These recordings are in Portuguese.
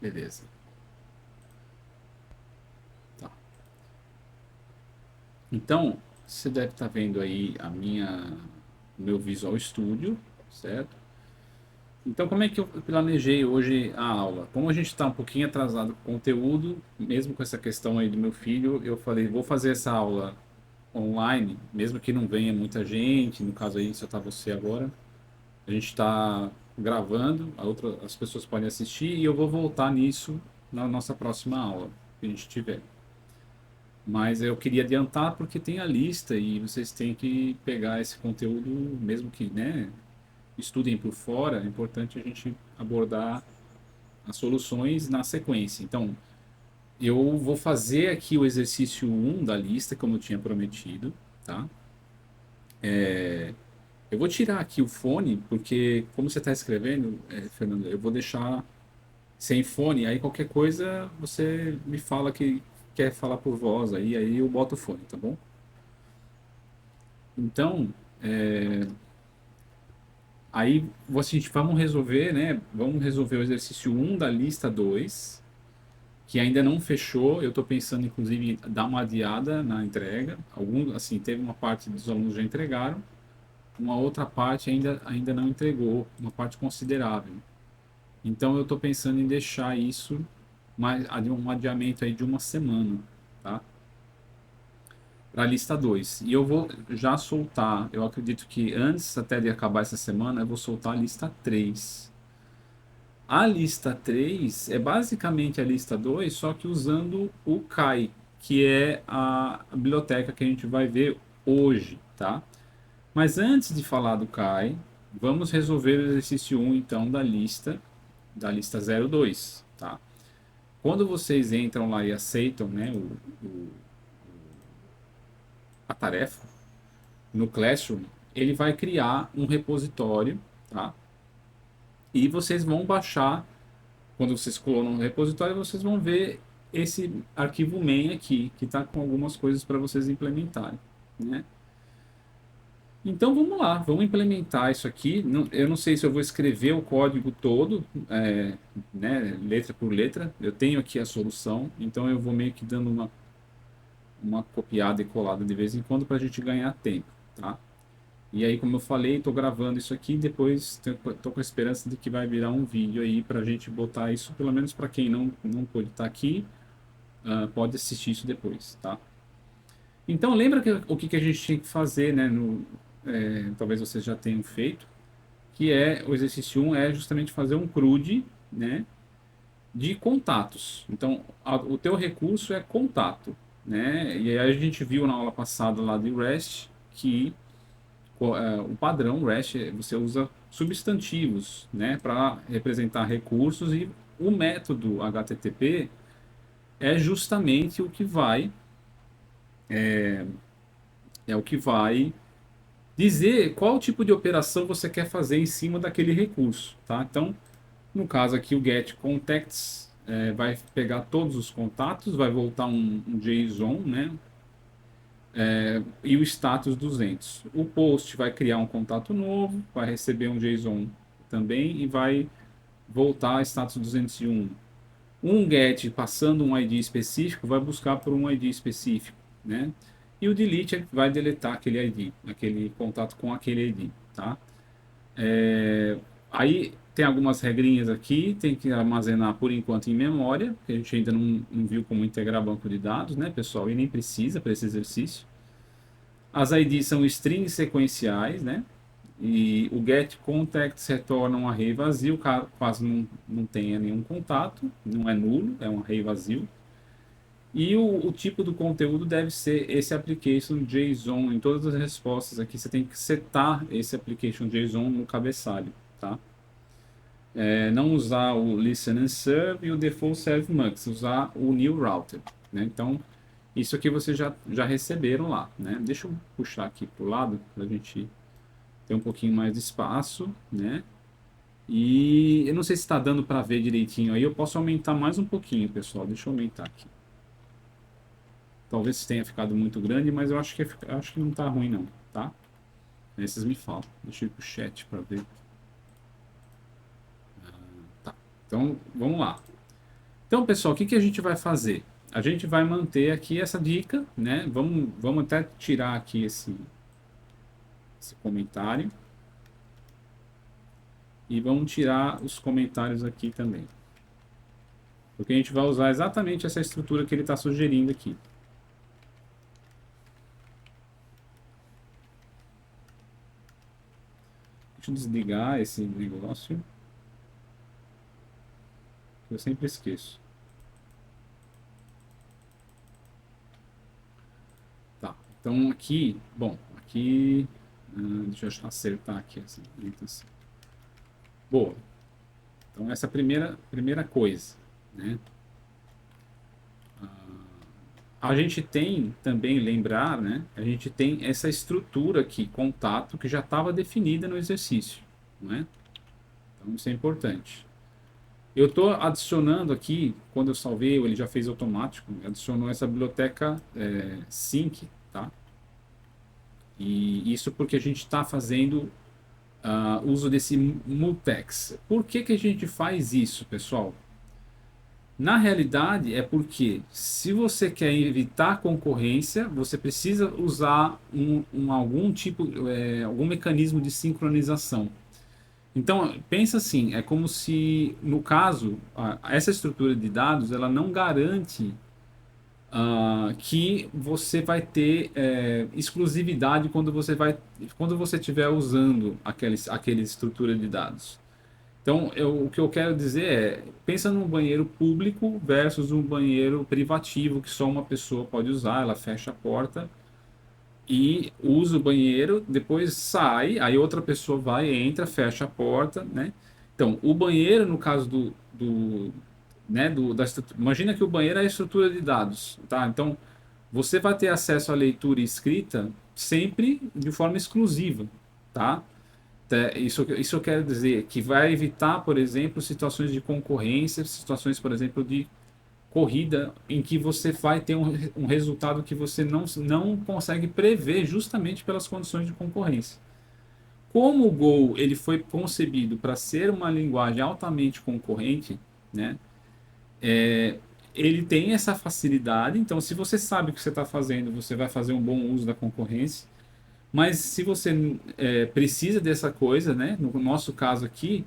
Beleza. Tá. Então, você deve estar vendo aí o meu Visual Studio, certo? Então, como é que eu planejei hoje a aula? Como a gente está um pouquinho atrasado com o conteúdo, mesmo com essa questão aí do meu filho, eu falei, vou fazer essa aula online, mesmo que não venha muita gente, no caso aí só está você agora. A gente está gravando, as pessoas podem assistir e eu vou voltar nisso na nossa próxima aula que a gente tiver. Mas eu queria adiantar porque tem a lista e vocês têm que pegar esse conteúdo, mesmo que, né, estudem por fora, é importante a gente abordar as soluções na sequência. Então, eu vou fazer aqui o exercício um da lista, como eu tinha prometido, tá? Eu vou tirar aqui o fone, porque como você está escrevendo, Fernando, eu vou deixar sem fone, aí qualquer coisa você me fala que quer falar por voz, aí eu boto o fone, tá bom? Então, aí vamos resolver, né? Vamos resolver o exercício um da lista 2 que ainda não fechou. Eu estou pensando, inclusive, em dar uma adiada na entrega. Assim, teve uma parte dos alunos que já entregaram, uma outra parte ainda não entregou, uma parte considerável. Então, eu estou pensando em deixar isso um adiamento aí de uma semana, tá? Para a lista 2. E eu vou já soltar, eu acredito que antes até de acabar essa semana, eu vou soltar a lista 3. A lista 3 é basicamente a lista 2, só que usando o Kai, que é a biblioteca que a gente vai ver hoje, tá? Mas antes de falar do Kai, vamos resolver o exercício um então da lista 02, tá? Quando vocês entram lá e aceitam, né, a tarefa no Classroom, ele vai criar um repositório, tá? E vocês vão baixar. Quando vocês clonam no repositório, vocês vão ver esse arquivo main aqui, que está com algumas coisas para vocês implementarem, né? Então vamos lá, vamos implementar isso aqui. Eu não sei se eu vou escrever o código todo, né, letra por letra. Eu tenho aqui a solução, então eu vou meio que dando uma copiada e colada de vez em quando para a gente ganhar tempo, tá? E aí, como eu falei, estou gravando isso aqui, depois estou com a esperança de que vai virar um vídeo aí para a gente botar isso, pelo menos para quem não pôde estar aqui, pode assistir isso depois, tá? Então, lembra o que a gente tinha que fazer, né? Talvez vocês já tenham feito, que é o exercício um é justamente fazer um CRUD, né? De contatos. Então, o teu recurso é contato, né? E aí a gente viu na aula passada lá de REST que o padrão REST você usa substantivos, né, para representar recursos e o método HTTP é justamente o que vai dizer qual tipo de operação você quer fazer em cima daquele recurso, tá? Então, no caso aqui o get contacts vai pegar todos os contatos, vai voltar um JSON, né? E o status 200. O post vai criar um contato novo, vai receber um JSON também e vai voltar a status 201. Um get passando um ID específico vai buscar por um ID específico, né? E o delete vai deletar aquele ID, aquele contato com aquele ID, tá? Aí tem algumas regrinhas aqui, tem que armazenar por enquanto em memória, que a gente ainda não viu como integrar banco de dados, né, pessoal? E nem precisa para esse exercício. As IDs são strings sequenciais, né? E o get contacts retorna um array vazio, caso não tenha nenhum contato, não é nulo, é um array vazio. E o tipo do conteúdo deve ser esse application JSON. Em todas as respostas aqui, você tem que setar esse application JSON no cabeçalho, tá? Não usar o listen and serve e o default serve mux, usar o new router, né? Então, isso aqui vocês já receberam lá, né? Deixa eu puxar aqui para o lado para a gente ter um pouquinho mais de espaço, né? E eu não sei se está dando para ver direitinho aí, eu posso aumentar mais um pouquinho, pessoal. Deixa eu aumentar aqui. Talvez tenha ficado muito grande, mas eu acho que não está ruim não, tá? Esses me falam. Deixa eu ir pro chat para ver. Tá. Então, vamos lá. Então, pessoal, o que a gente vai fazer? A gente vai manter aqui essa dica, né? Vamos até tirar aqui esse comentário. E vamos tirar os comentários aqui também. Porque a gente vai usar exatamente essa estrutura que ele está sugerindo aqui. Deixa eu desligar esse negócio. Eu sempre esqueço. Tá, então aqui, bom, aqui, deixa eu acertar aqui essa orientação. Boa. Então essa é a primeira coisa, né? A gente tem também, lembrar, né? A gente tem essa estrutura aqui, contato, que já estava definida no exercício, não é? Então isso é importante. Eu estou adicionando aqui, quando eu salvei, ele já fez automático, adicionou essa biblioteca sync, tá? E isso porque a gente está fazendo uso desse mutex. Por que a gente faz isso, pessoal? Na realidade, é porque se você quer evitar concorrência, você precisa usar algum tipo, algum mecanismo de sincronização. Então, pensa assim, é como se, no caso, essa estrutura de dados, ela não garante que você vai ter exclusividade quando você estiver usando aquela estrutura de dados. Então, o que eu quero dizer é, pensa num banheiro público versus um banheiro privativo que só uma pessoa pode usar, ela fecha a porta e usa o banheiro, depois sai, aí outra pessoa vai, entra, fecha a porta, né? Então, o banheiro, no caso né, imagina que o banheiro é a estrutura de dados, tá? Então, você vai ter acesso à leitura e escrita sempre de forma exclusiva, tá? Isso eu quero dizer que vai evitar, por exemplo, situações de concorrência, situações, por exemplo, de corrida em que você vai ter um resultado que você não consegue prever justamente pelas condições de concorrência. Como o Go ele foi concebido para ser uma linguagem altamente concorrente, né? Ele tem essa facilidade. Então, se você sabe o que você está fazendo, você vai fazer um bom uso da concorrência. Mas se você precisa dessa coisa, né? No nosso caso aqui,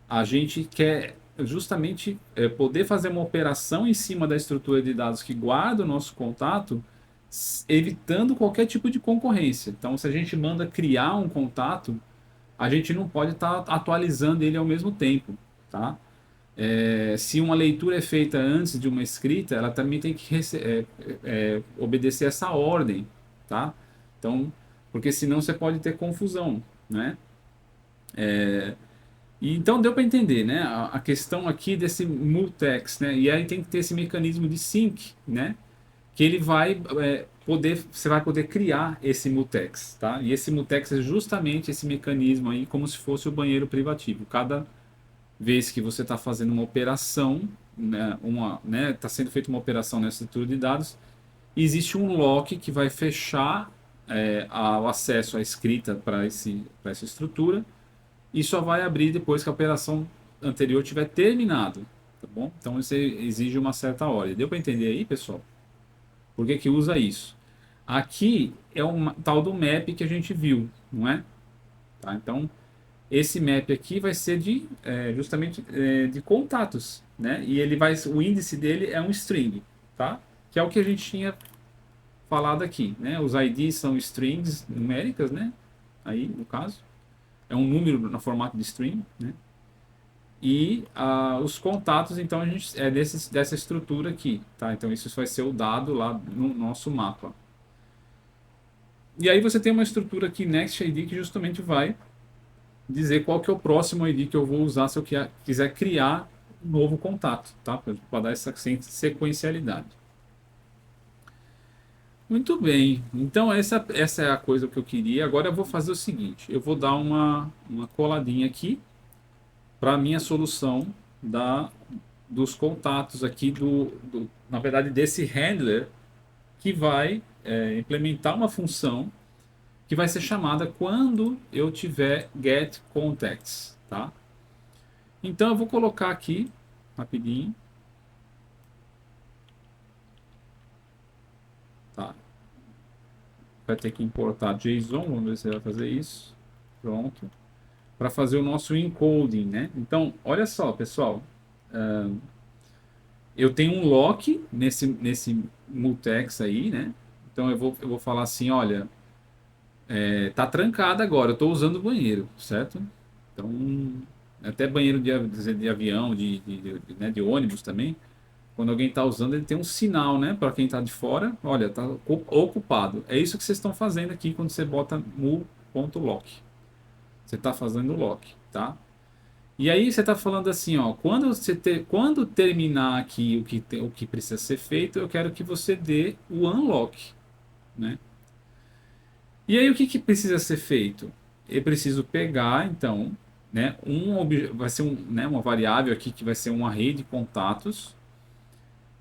a gente quer justamente poder fazer uma operação em cima da estrutura de dados que guarda o nosso contato, evitando qualquer tipo de concorrência. Então, se a gente manda criar um contato, a gente não pode estar atualizando ele ao mesmo tempo, tá? Se uma leitura é feita antes de uma escrita, ela também tem que obedecer essa ordem, tá? Então, porque senão você pode ter confusão, né? E então deu para entender, né? A questão aqui desse mutex, né? E aí tem que ter esse mecanismo de sync, né? Que ele vai você vai poder criar esse mutex, tá? E esse mutex é justamente esse mecanismo aí, como se fosse o banheiro privativo. Cada vez que você está fazendo uma operação, né, tá sendo feita uma operação nessa estrutura de dados, existe um lock que vai fechar o acesso à escrita para essa estrutura e só vai abrir depois que a operação anterior tiver terminado, tá bom? Então isso exige uma certa hora. Deu para entender aí, pessoal? Por que usa isso? Aqui é o tal do map que a gente viu, não é? Tá? Então esse map aqui vai ser justamente de contatos, né? E o índice dele é um string, tá? Que é o que a gente tinha falado aqui, né? Os IDs são strings numéricas, né? Aí, no caso, é um número no formato de string, né? E os contatos, então, a gente dessa estrutura aqui, tá? Então, isso vai ser o dado lá no nosso mapa. E aí você tem uma estrutura aqui, NextID, que justamente vai dizer qual que é o próximo ID que eu vou usar se eu quiser criar um novo contato, tá? Para dar essa sequencialidade. Muito bem, então essa é a coisa que eu queria. Agora eu vou fazer o seguinte, eu vou dar uma coladinha aqui para a minha solução dos contatos aqui, na verdade desse handler que vai implementar uma função que vai ser chamada quando eu tiver get contacts, tá? Então eu vou colocar aqui rapidinho. vai ter que importar JSON, vamos ver se ele vai fazer isso. Pronto. Para fazer o nosso encoding, né? Então, olha só, pessoal. Eu tenho um lock nesse mutex aí, né? Então eu vou falar assim, olha, tá trancado agora, eu estou usando o banheiro, certo? Então, até banheiro de avião, né, de ônibus também, quando alguém está usando, ele tem um sinal, né? Para quem está de fora, olha, está ocupado. É isso que vocês estão fazendo aqui quando você bota mu.lock. Você está fazendo lock, tá? E aí você está falando assim, ó, quando terminar aqui o que precisa ser feito, eu quero que você dê o unlock, né? E aí o que precisa ser feito? Eu preciso pegar, então, né, vai ser né, uma variável aqui que vai ser um array de contatos.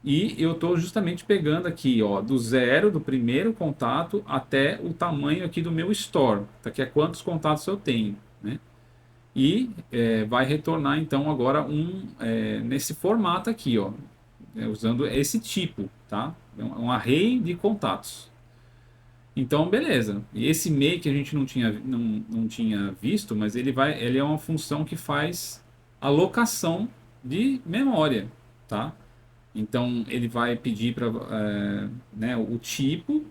E eu estou justamente pegando aqui, ó, do zero do primeiro contato até o tamanho aqui do meu store, tá? Que é quantos contatos eu tenho, né? E vai retornar então agora nesse formato aqui, ó, usando esse tipo, tá? É um array de contatos. Então, beleza. E esse make a gente não tinha visto, mas ele é uma função que faz alocação de memória, tá? Então ele vai pedir para né, o tipo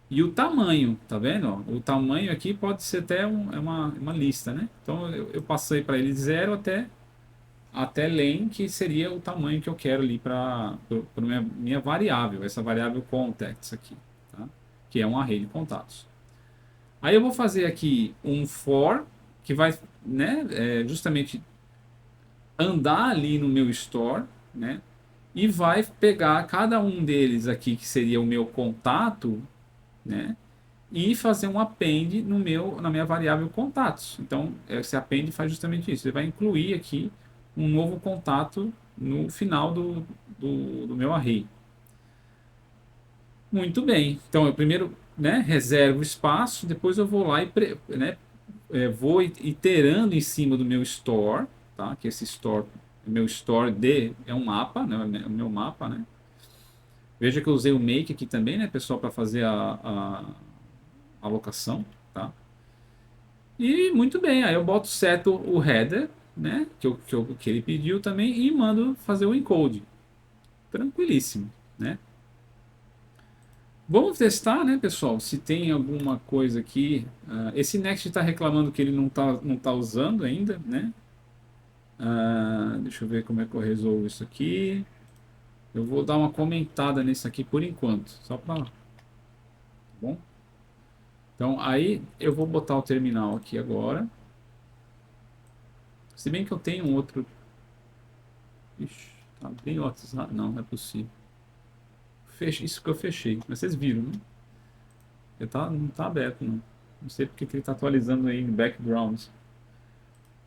e o tamanho, tá vendo? Ó, o tamanho aqui pode ser até uma lista, né? Então eu passei para ele de 0 até len, que seria o tamanho que eu quero ali para minha variável, essa variável contacts aqui, tá? Que é um array de contatos. Aí eu vou fazer aqui um for que vai, né, justamente andar ali no meu store, né? E vai pegar cada um deles aqui, que seria o meu contato, né? E fazer um append na minha variável contatos. Então, esse append faz justamente isso. Ele vai incluir aqui um novo contato no final do meu array. Muito bem. Então, eu primeiro, né, reservo espaço, depois eu vou lá e né, vou iterando em cima do meu store, tá? Que esse store, meu store é um mapa, né? É o meu mapa, né? Veja que eu usei o make aqui também, né, pessoal, para fazer a alocação, tá? E muito bem, aí eu boto seto o header, né, que ele pediu também e mando fazer o encode. Tranquilíssimo, né? Vamos testar, né, pessoal, se tem alguma coisa aqui. Esse Next está reclamando que ele não tá usando ainda, né? Deixa eu ver como é que eu resolvo isso aqui. Eu vou dar uma comentada nisso aqui por enquanto, só para, tá bom? Então aí eu vou botar o terminal aqui agora. Se bem que eu tenho um outro. Ixi, tá bem WhatsApp. Não, não é possível. Isso que eu fechei. Mas vocês viram, né? Não tá aberto, não. Não sei porque que ele está atualizando aí em background.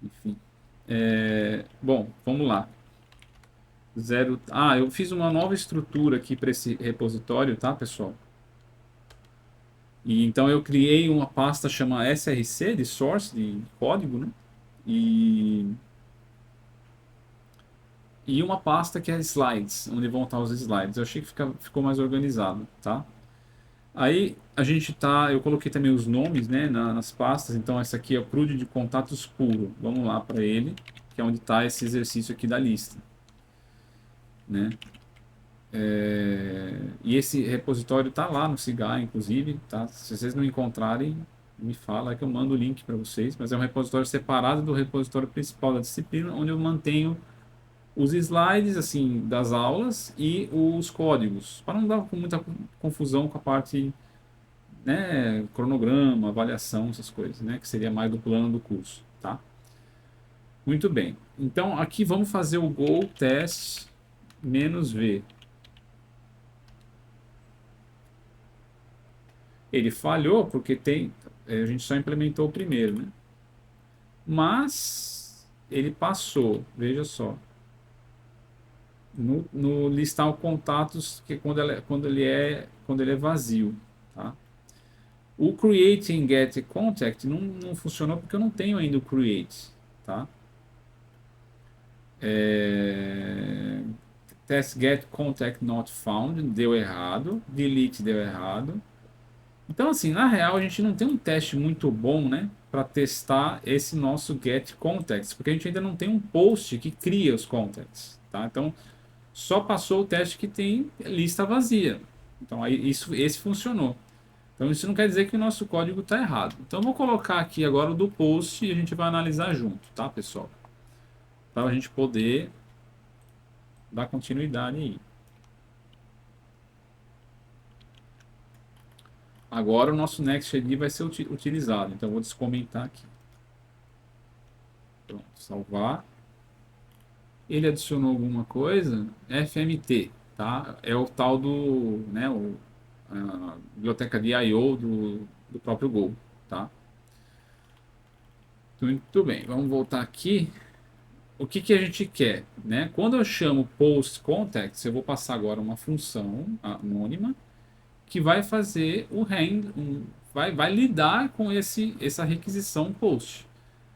Enfim. Bom, vamos lá. Zero. Eu fiz uma nova estrutura aqui para esse repositório, tá, pessoal? E então eu criei uma pasta chamada src de source, de código, né? E uma pasta que é slides, onde vão estar os slides. Eu achei que ficou mais organizado, tá? Aí eu coloquei também os nomes, né, nas pastas. Então essa aqui é o CRUD de contatos puro. Vamos lá para ele, que é onde está esse exercício aqui da lista, né? E esse repositório está lá no Cigar, inclusive, tá? Se vocês não encontrarem, me fala que eu mando o link para vocês. Mas é um repositório separado do repositório principal da disciplina, onde eu mantenho os slides assim das aulas e os códigos, para não dar muita confusão com a parte, né, cronograma, avaliação, essas coisas, né, que seria mais do plano do curso, tá? Muito bem. Então aqui vamos fazer o go test -v. Ele falhou porque a gente só implementou o primeiro, né? Mas ele passou, veja só. No listar os contatos, que quando ele é vazio, tá? O create and get contact não funcionou porque eu não tenho ainda o create, tá? Test get contact not found deu errado, delete deu errado. Então, assim, na real, a gente não tem um teste muito bom, né, para testar esse nosso get context, porque a gente ainda não tem um post que cria os contexts, tá? Então, só passou o teste que tem lista vazia. Então, aí esse funcionou. Então, isso não quer dizer que o nosso código está errado. Então, eu vou colocar aqui agora o do post e a gente vai analisar junto, tá, pessoal? Para a gente poder dar continuidade aí. Agora o nosso Next ID vai ser utilizado. Então, eu vou descomentar aqui. Pronto, salvar. Ele adicionou alguma coisa? FMT, tá? É o tal do, né, a biblioteca de I/O do próprio Go, tá? Muito bem, vamos voltar aqui. O que que a gente quer, né? Quando eu chamo post context, eu vou passar agora uma função anônima que vai fazer o vai lidar com essa requisição post.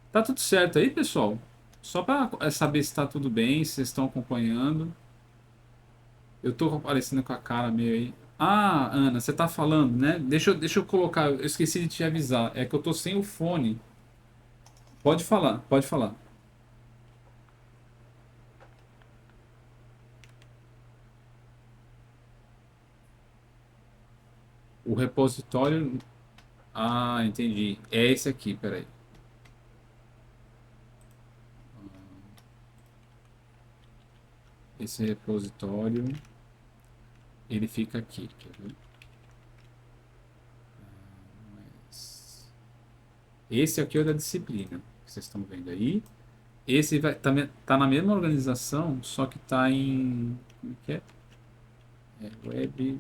Tá tudo certo aí, pessoal? Só para saber se está tudo bem, se vocês estão acompanhando. Eu tô aparecendo com a cara meio aí. Ah, Ana, você tá falando, né? Deixa eu colocar. Eu esqueci de te avisar. É que eu tô sem o fone. Pode falar, pode falar. O repositório. Ah, entendi. É esse aqui, peraí. Esse repositório, ele fica aqui, quer ver? Esse aqui é o da disciplina, que vocês estão vendo aí. Esse vai, tá na mesma organização, só que tá em. Como que é? É web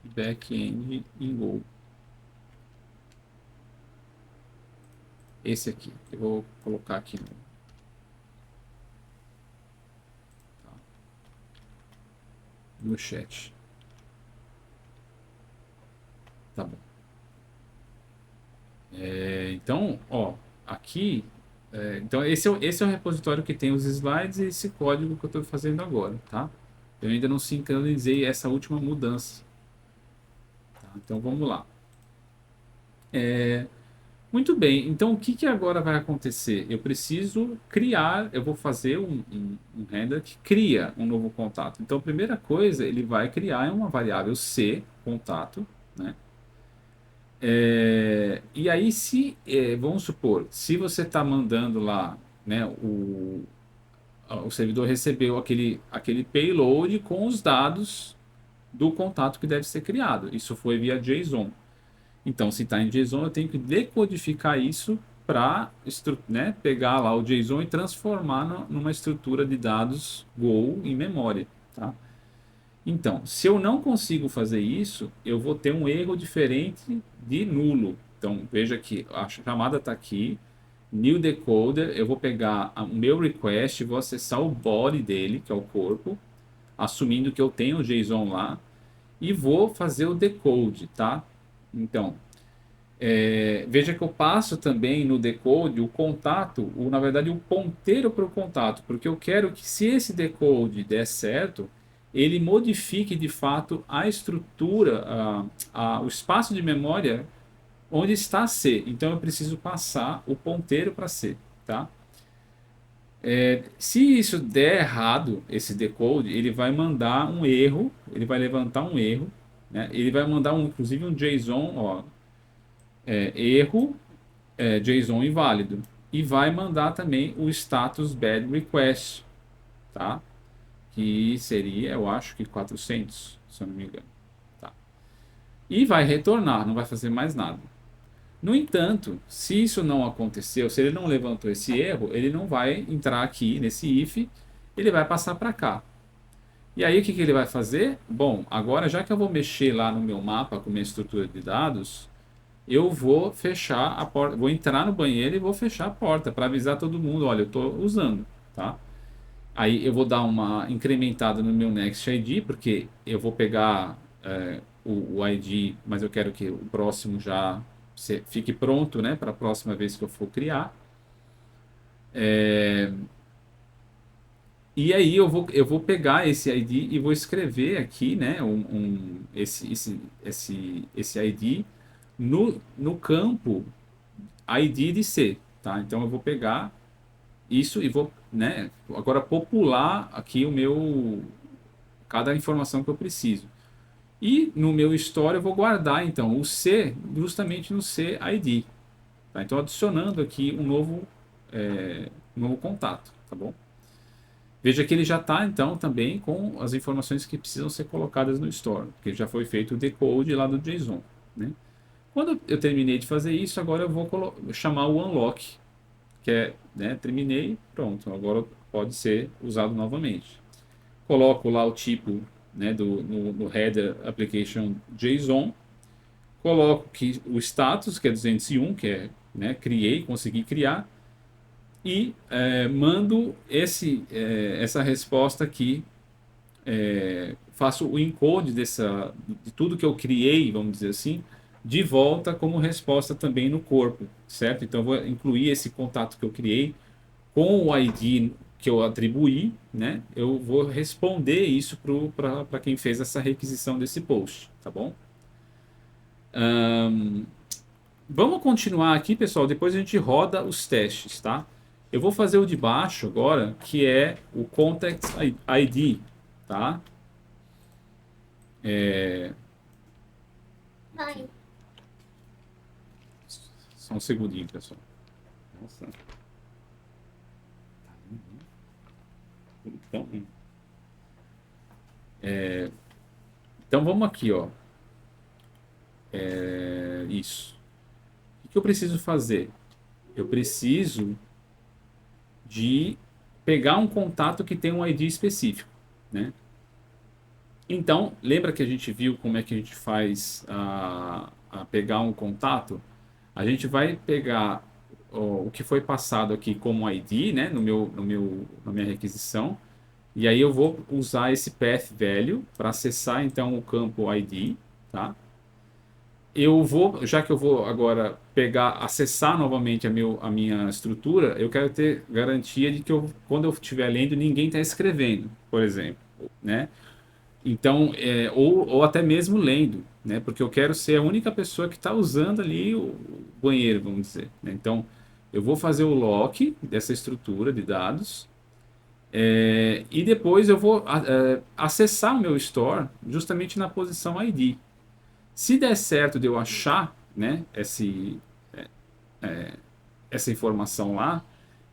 backend em Go. Esse aqui, eu vou colocar aqui no chat. Tá bom. Então, ó, aqui. Então, esse é o repositório que tem os slides e esse código que eu estou fazendo agora, tá? Eu ainda não sincronizei essa última mudança. Tá? Então, vamos lá. Muito bem, então o que que agora vai acontecer? Eu preciso criar, eu vou fazer um render que cria um novo contato. Então, a primeira coisa, ele vai criar uma variável C, contato, né? E aí, vamos supor, se você está mandando lá, né, o servidor recebeu aquele payload com os dados do contato que deve ser criado. Isso foi via JSON. Então, se está em JSON, eu tenho que decodificar isso para, né, pegar lá o JSON e transformar numa estrutura de dados Go em memória, tá? Então, se eu não consigo fazer isso, eu vou ter um erro diferente de nulo. Então, veja que a chamada está aqui, new decoder, eu vou pegar o meu request, vou acessar o body dele, que é o corpo, assumindo que eu tenho o JSON lá, e vou fazer o decode, tá? Então, veja que eu passo também no decode o contato, na verdade o ponteiro para o contato, porque eu quero que se esse decode der certo, ele modifique de fato a estrutura, o espaço de memória onde está C. Então eu preciso passar o ponteiro para C, tá? Se isso der errado, esse decode, ele vai mandar um erro, ele vai levantar um erro, né? Ele vai mandar inclusive um JSON, ó, erro JSON inválido. E vai mandar também o status bad request, tá? Que seria, eu acho que 400, se eu não me engano. Tá? E vai retornar, não vai fazer mais nada. No entanto, se isso não aconteceu, se ele não levantou esse erro, ele não vai entrar aqui nesse if, ele vai passar para cá. E aí o que ele vai fazer? Bom, agora já que eu vou mexer lá no meu mapa com minha estrutura de dados, eu vou fechar a porta, vou entrar no banheiro e vou fechar a porta para avisar todo mundo, olha, eu estou usando, tá? Aí eu vou dar uma incrementada no meu Next ID, porque eu vou pegar o ID, mas eu quero que o próximo já fique pronto, né, para a próxima vez que eu for criar. E aí eu vou pegar esse ID e vou escrever aqui, né, esse ID no campo ID de C, tá? Então eu vou pegar isso e vou, né, agora popular aqui cada informação que eu preciso. E no meu store eu vou guardar então o C justamente no C ID, tá? Então adicionando aqui um novo contato, tá bom? Veja que ele já está então também com as informações que precisam ser colocadas no store, porque já foi feito o decode lá do JSON, né? Quando eu terminei de fazer isso, agora eu vou chamar o unlock, que é, né, terminei, pronto, agora pode ser usado novamente. Coloco lá o tipo, né, no header application JSON, coloco que o status, que é 201, que é, né, criei, consegui criar, e mando essa resposta aqui, faço o encode de tudo que eu criei, vamos dizer assim, de volta como resposta também no corpo, certo? Então eu vou incluir esse contato que eu criei com o ID que eu atribuí, né? Eu vou responder isso para quem fez essa requisição desse post, tá bom? Vamos continuar aqui, pessoal. Depois a gente roda os testes, tá? Eu vou fazer o de baixo agora, que é o Contact ID, tá? Só um segundinho, pessoal. Nossa. Então, então vamos aqui, ó. Isso. O que eu preciso fazer? Eu preciso de pegar um contato que tem um ID específico, né? Então, lembra que a gente viu como é que a gente faz a pegar um contato? A gente vai pegar o que foi passado aqui como ID, né, na minha requisição, e aí eu vou usar esse path value para acessar então o campo ID, tá? Eu vou, já que eu vou agora acessar novamente a minha estrutura, eu quero ter garantia de que quando eu estiver lendo, ninguém está escrevendo, por exemplo, né? Então, ou até mesmo lendo, né? Porque eu quero ser a única pessoa que está usando ali o banheiro, vamos dizer, né? Então, eu vou fazer o lock dessa estrutura de dados, e depois eu vou acessar o meu store justamente na posição ID. Se der certo de eu achar, né, essa informação lá,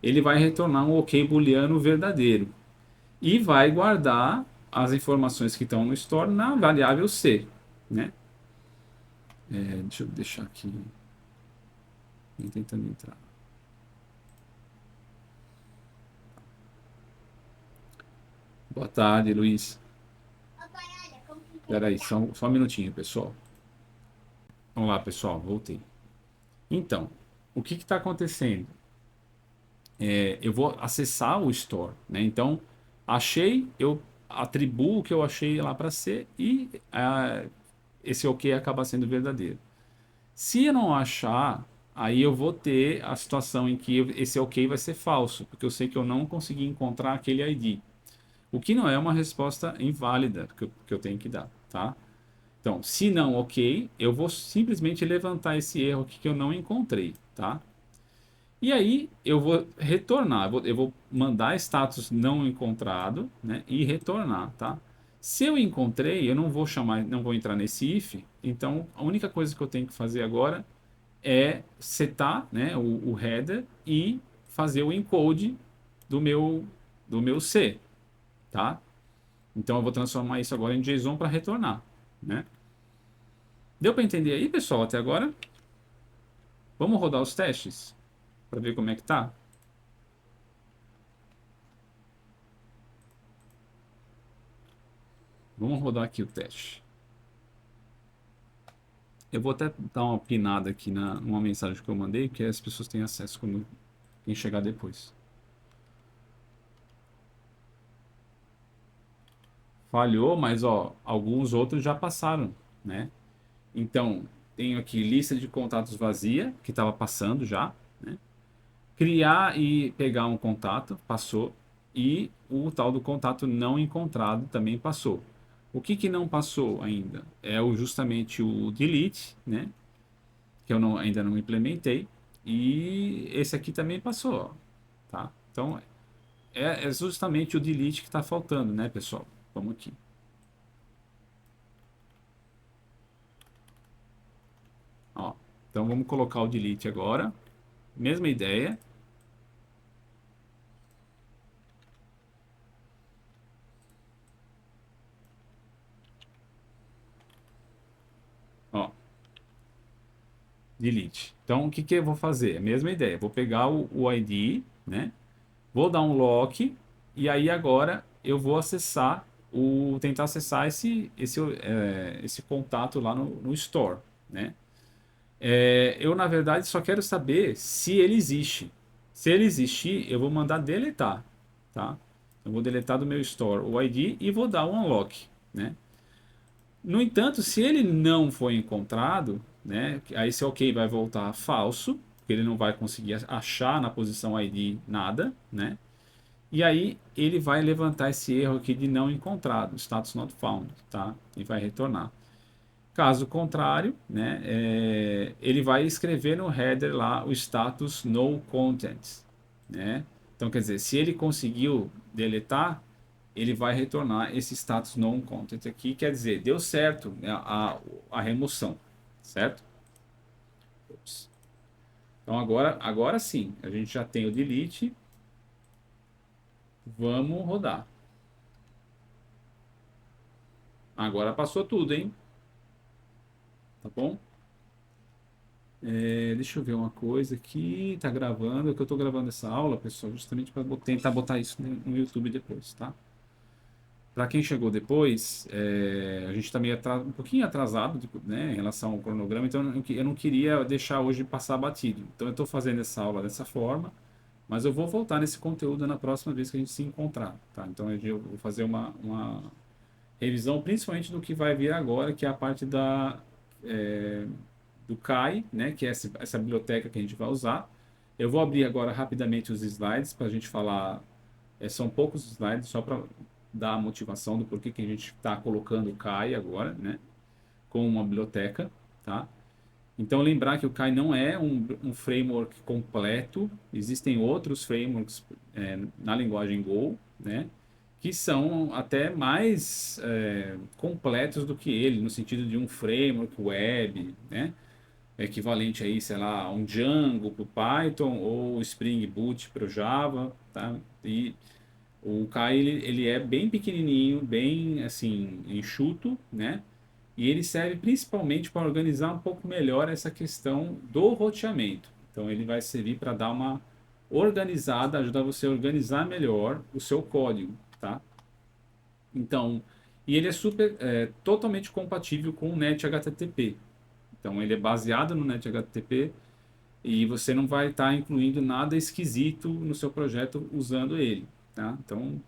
ele vai retornar um OK booleano verdadeiro e vai guardar as informações que estão no store na variável C, né? Deixa eu deixar aqui, tentando entrar. Boa tarde, Luiz. Espera aí, só um minutinho, pessoal. Vamos lá, pessoal, voltei. Então, o que está acontecendo? Eu vou acessar o store, né? Então, achei, eu atribuo o que eu achei lá para C e esse OK acaba sendo verdadeiro. Se eu não achar, aí eu vou ter a situação em que esse OK vai ser falso, porque eu sei que eu não consegui encontrar aquele ID. O que não é uma resposta inválida que eu tenho que dar, tá? Então, se não OK, eu vou simplesmente levantar esse erro aqui que eu não encontrei, tá? E aí eu vou retornar, eu vou mandar status não encontrado, né, e retornar, tá? Se eu encontrei, eu não vou chamar, não vou entrar nesse if, então a única coisa que eu tenho que fazer agora é setar, né, o header e fazer o encode do meu C, tá? Então eu vou transformar isso agora em JSON para retornar, né? Deu para entender aí, pessoal, até agora? Vamos rodar os testes para ver como é que tá? Vamos rodar aqui o teste. Eu vou até dar uma pinada aqui numa mensagem que eu mandei, que as pessoas têm acesso quem chegar depois. Falhou, mas ó, alguns outros já passaram, né? Então, tenho aqui lista de contatos vazia, que estava passando já, né? Criar e pegar um contato, passou. e o tal do contato não encontrado também passou. O que que não passou ainda? É justamente o delete, né? Que eu ainda não implementei. E esse aqui também passou, ó, tá? Então, é justamente o delete que está faltando, né, pessoal? Vamos aqui. Ó, então, vamos colocar o delete agora. Mesma ideia. Ó, delete. Então, o que que eu vou fazer? A mesma ideia. Vou pegar o ID, né? Vou dar um lock e aí agora eu vou acessar tentar acessar esse contato lá no Store, né? Eu, na verdade, só quero saber se ele existe. Se ele existir, eu vou mandar deletar, tá? Eu vou deletar do meu Store o ID e vou dar um unlock, né? No entanto, se ele não foi encontrado, né, aí esse OK vai voltar falso, porque ele não vai conseguir achar na posição ID nada, né? E aí ele vai levantar esse erro aqui de não encontrado, status not found, tá? E vai retornar. Caso contrário, né, ele vai escrever no header lá o status no content, né? Então, quer dizer, se ele conseguiu deletar, ele vai retornar esse status no content aqui, quer dizer, deu certo, né, a remoção, certo? Ups. Então, agora sim, a gente já tem o delete, vamos rodar. Agora passou tudo, hein? Tá bom? Deixa eu ver uma coisa aqui. Tá gravando. É que eu tô gravando essa aula, pessoal, justamente para tentar botar isso no YouTube depois, tá? Para quem chegou depois, a gente tá meio um pouquinho atrasado, né, em relação ao cronograma, então eu não queria deixar hoje passar batido. Então eu estou fazendo essa aula dessa forma, mas eu vou voltar nesse conteúdo na próxima vez que a gente se encontrar, tá? Então eu vou fazer uma revisão, principalmente do que vai vir agora, que é a parte é, do Kai, né, que é essa biblioteca que a gente vai usar. Eu vou abrir agora rapidamente os slides para a gente falar. São poucos slides, só para dar a motivação do porquê que a gente está colocando o Kai agora, né, como uma biblioteca, tá? Então, lembrar que o Kai não é um framework completo, existem outros frameworks na linguagem Go, né, que são até mais completos do que ele, no sentido de um framework web, né, equivalente aí, sei lá, a um Django para o Python ou Spring Boot para o Java, tá? E o Kai ele é bem pequenininho, bem assim enxuto, né? E ele serve principalmente para organizar um pouco melhor essa questão do roteamento. Então ele vai servir para dar uma organizada, ajudar você a organizar melhor o seu código, tá? Então, e ele é totalmente compatível com o NetHTTP. Então ele é baseado no NetHTTP e você não vai estar incluindo nada esquisito no seu projeto usando ele, tá? Então,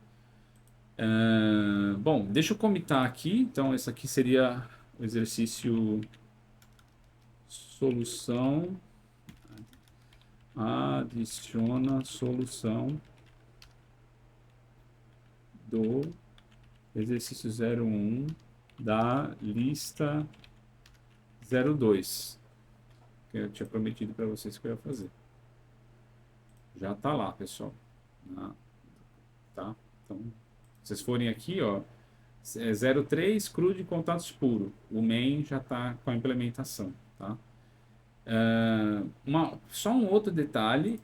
bom, deixa eu comitar aqui. Então, esse aqui seria o exercício solução, adiciona solução do exercício 01 da lista 02, que eu tinha prometido para vocês que eu ia fazer. Já tá lá, pessoal. Tá? Então, vocês forem aqui, ó, 03 cru de contatos puro. O main já está com a implementação, tá? Só um outro detalhe,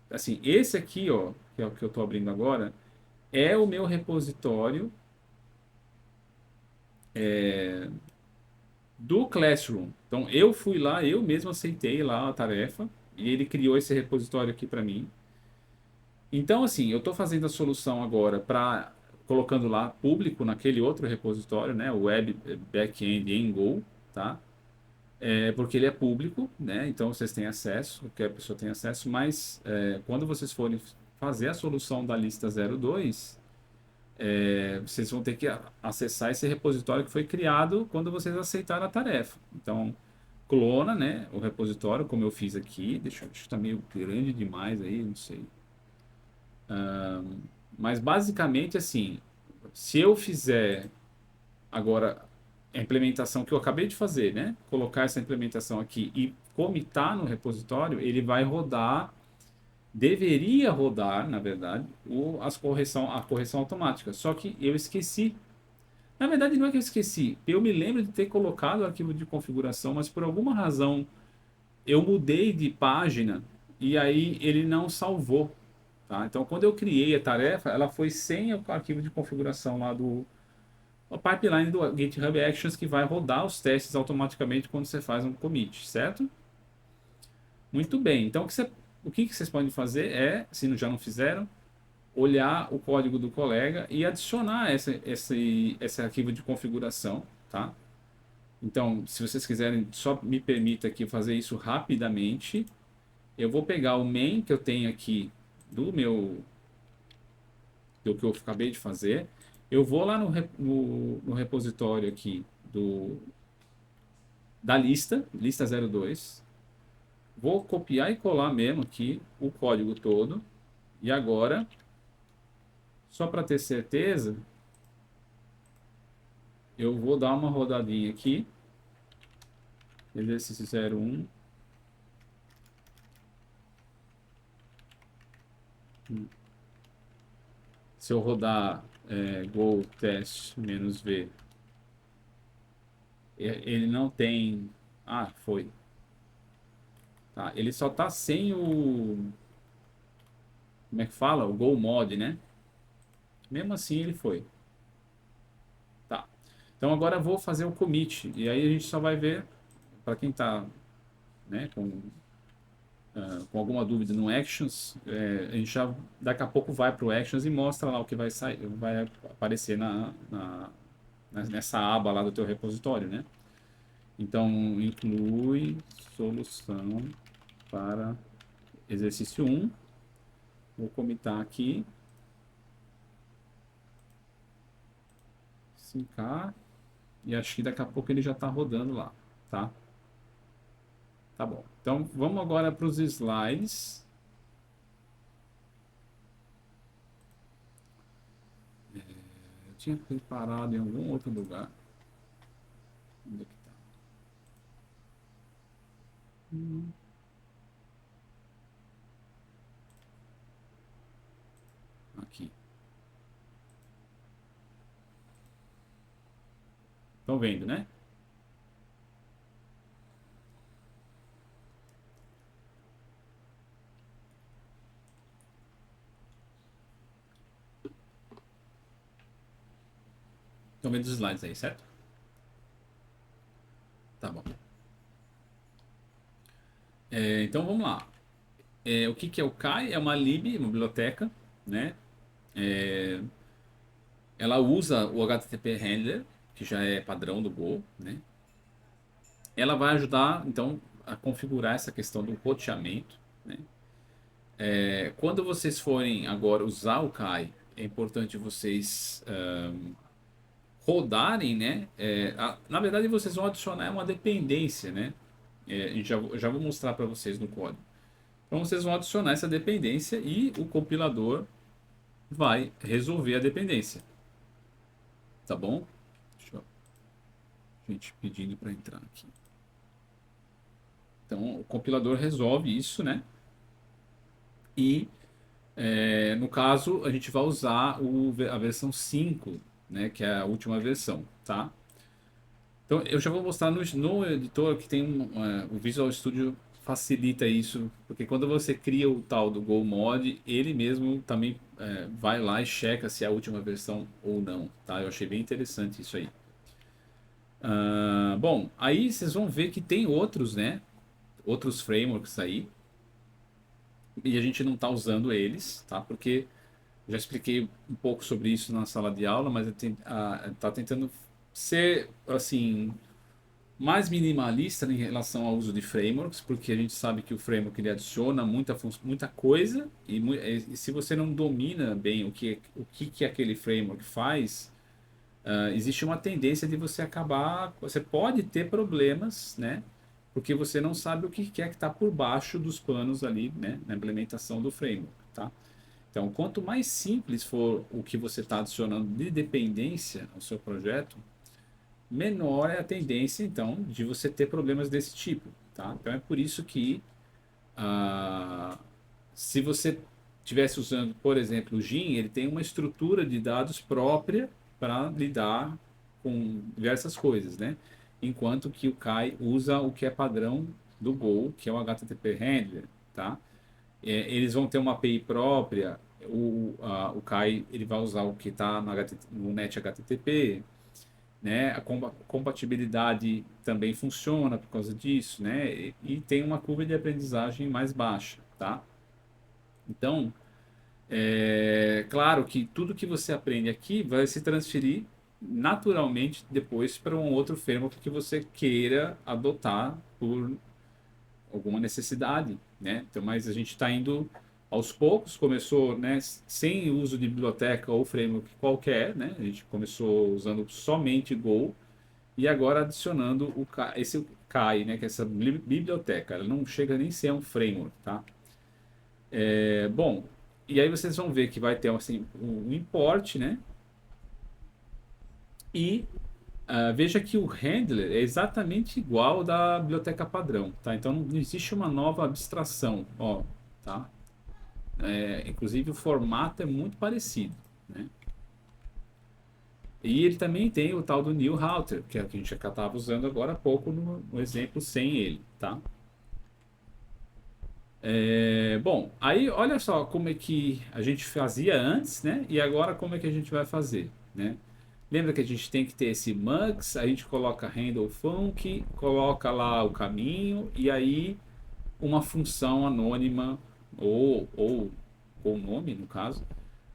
assim, esse aqui, ó, que é o que eu estou abrindo agora, é o meu repositório do Classroom. Então, eu fui lá, eu mesmo aceitei lá a tarefa e ele criou esse repositório aqui para mim. Então, assim, eu estou fazendo a solução agora para colocando lá público naquele outro repositório, né, o Web Backend em Go, tá? Porque ele é público, né? Então vocês têm acesso, qualquer pessoa tem acesso, mas quando vocês forem fazer a solução da lista 02, vocês vão ter que acessar esse repositório que foi criado quando vocês aceitaram a tarefa. Então, clona, né, o repositório, como eu fiz aqui. Deixa eu ver, tá meio grande demais aí, não sei. Mas basicamente assim, se eu fizer agora a implementação que eu acabei de fazer, né? Colocar essa implementação aqui e comitar no repositório, ele vai rodar, deveria rodar, na verdade, a correção automática. Só que eu esqueci. Na verdade, não é que eu esqueci. Eu me lembro de ter colocado o arquivo de configuração, mas por alguma razão eu mudei de página e aí ele não salvou. Tá? Então, quando eu criei a tarefa, ela foi sem o arquivo de configuração lá do a pipeline do GitHub Actions que vai rodar os testes automaticamente quando você faz um commit, certo? Muito bem. Então, o que vocês podem fazer é, se já não fizeram, olhar o código do colega e adicionar esse arquivo de configuração, tá? Então, se vocês quiserem, só me permita aqui fazer isso rapidamente. Eu vou pegar o main que eu tenho aqui do que eu acabei de fazer. Eu vou lá no repositório aqui da lista 02. Vou copiar e colar mesmo aqui o código todo. E agora, só para ter certeza, eu vou dar uma rodadinha aqui. Exercício 01. Se eu rodar go test -v, ele não tem. Ah, foi. Tá, ele só tá sem o. Como é que fala? O go mod, né? Mesmo assim ele foi. Tá. Então agora eu vou fazer o commit. E aí a gente só vai ver, para quem tá, né, com alguma dúvida no Actions, a gente já daqui a pouco vai para o Actions e mostra lá o que vai sair, vai aparecer nessa aba lá do teu repositório, né? Então inclui solução para exercício 1. Vou comitar aqui. 5K. E acho que daqui a pouco ele já está rodando lá, tá? Tá bom. Então vamos agora para os slides. Eu tinha preparado em algum outro lugar. Onde é que tá? Aqui. Estão vendo, né? Estão vendo os slides aí, certo? Tá bom. Então vamos lá. O que é o Kai? É uma lib, uma biblioteca, né? Ela usa o HTTP Handler, que já é padrão do Go, né? Ela vai ajudar, então, a configurar essa questão do roteamento, né? Quando vocês forem agora usar o Kai, é importante vocês rodarem, né? Na verdade, vocês vão adicionar uma dependência, né? Já vou mostrar para vocês no código. Então, vocês vão adicionar essa dependência e o compilador vai resolver a dependência. Tá bom? Deixa eu... Gente pedindo para entrar aqui. Então, o compilador resolve isso, né? E, no caso, a gente vai usar a versão 5, né? Que é a última versão, tá? Então, eu já vou mostrar no editor que tem o Visual Studio facilita isso, porque quando você cria o tal do Go Mod, ele mesmo também vai lá e checa se é a última versão ou não, tá? Eu achei bem interessante isso aí. Bom, aí vocês vão ver que tem outros, né? Outros frameworks aí, e a gente não está usando eles, tá? Porque já expliquei um pouco sobre isso na sala de aula, mas está tentando ser, assim, mais minimalista em relação ao uso de frameworks, porque a gente sabe que o framework ele adiciona muita coisa e se você não domina bem o que aquele framework faz, existe uma tendência de você pode ter problemas, né? Porque você não sabe o que é que está por baixo dos panos ali, né? Na implementação do framework, tá? Então, quanto mais simples for o que você está adicionando de dependência ao seu projeto, menor é a tendência, então, de você ter problemas desse tipo, tá? Então, é por isso que, ah, se você estivesse usando, por exemplo, o Gin, ele tem uma estrutura de dados própria para lidar com diversas coisas, né? Enquanto que o Kai usa o que é padrão do Go, que é o HTTP Handler, tá? Eles vão ter uma API própria. O Kai ele vai usar o que está no net HTTP, né? A compatibilidade também funciona por causa disso, né? E tem uma curva de aprendizagem mais baixa, tá? Então, claro que tudo que você aprende aqui vai se transferir naturalmente depois para um outro framework que você queira adotar por alguma necessidade, né? Então, mas a gente está indo aos poucos, começou, né, sem uso de biblioteca ou framework qualquer, né? A gente começou usando somente Go e agora adicionando esse Kai, né, que é essa biblioteca. Ela não chega nem a ser um framework, tá? Bom, e aí vocês vão ver que vai ter assim um import, né? E veja que o handler é exatamente igual ao da biblioteca padrão, tá? Então não existe uma nova abstração, ó, tá? Inclusive o formato é muito parecido, né? E ele também tem o tal do new router, que é o que a gente já estava usando agora há pouco no exemplo sem ele, tá? Bom, aí olha só como é que a gente fazia antes, né? E agora como é que a gente vai fazer, né? Lembra que a gente tem que ter esse mux, a gente coloca handle func, coloca lá o caminho e aí uma função anônima ou com nome, no caso,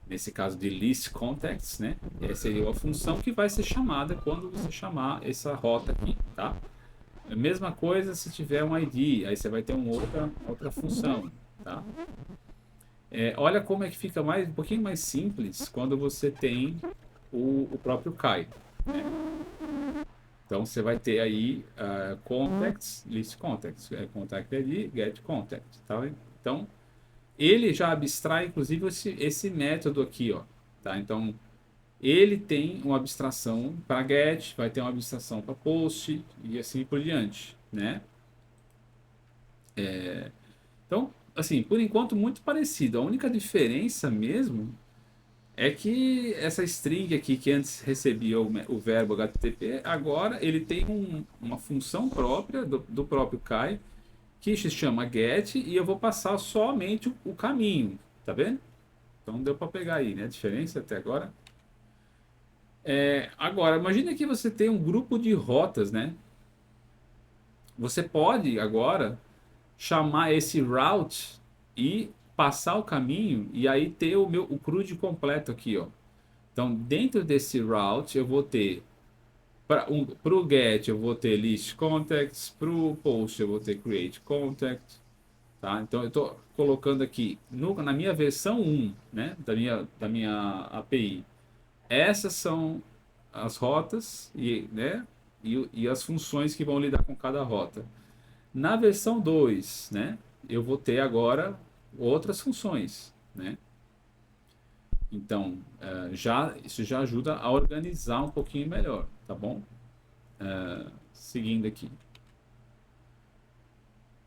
nesse caso de list contacts, né? Essa seria a função que vai ser chamada quando você chamar essa rota aqui, tá? A mesma coisa se tiver um ID, aí você vai ter outra função, tá? Olha como é que fica um pouquinho mais simples quando você tem o próprio Kai. Então você vai ter aí contacts, list contacts, contact ID, get contact, tá? Então ele já abstrai inclusive esse método aqui, ó, tá? Então ele tem uma abstração para get, vai ter uma abstração para post e assim por diante, né? Então, assim, por enquanto muito parecido. A única diferença mesmo é que essa string aqui que antes recebia o verbo HTTP, agora ele tem uma função própria do próprio Kai que se chama get e eu vou passar somente o caminho, tá vendo? Então deu para pegar aí, né? A diferença até agora. Agora, imagine que você tem um grupo de rotas, né? Você pode agora chamar esse route e passar o caminho e aí ter o CRUD completo aqui, ó. Então, dentro desse route, eu vou ter para o get, eu vou ter list contacts, para o post, eu vou ter create contact, tá? Então, eu estou colocando aqui na minha versão 1, né, da minha API. Essas são as rotas né, e as funções que vão lidar com cada rota. Na versão 2, né, eu vou ter agora outras funções, né? Então, isso já ajuda a organizar um pouquinho melhor, tá bom? Seguindo aqui.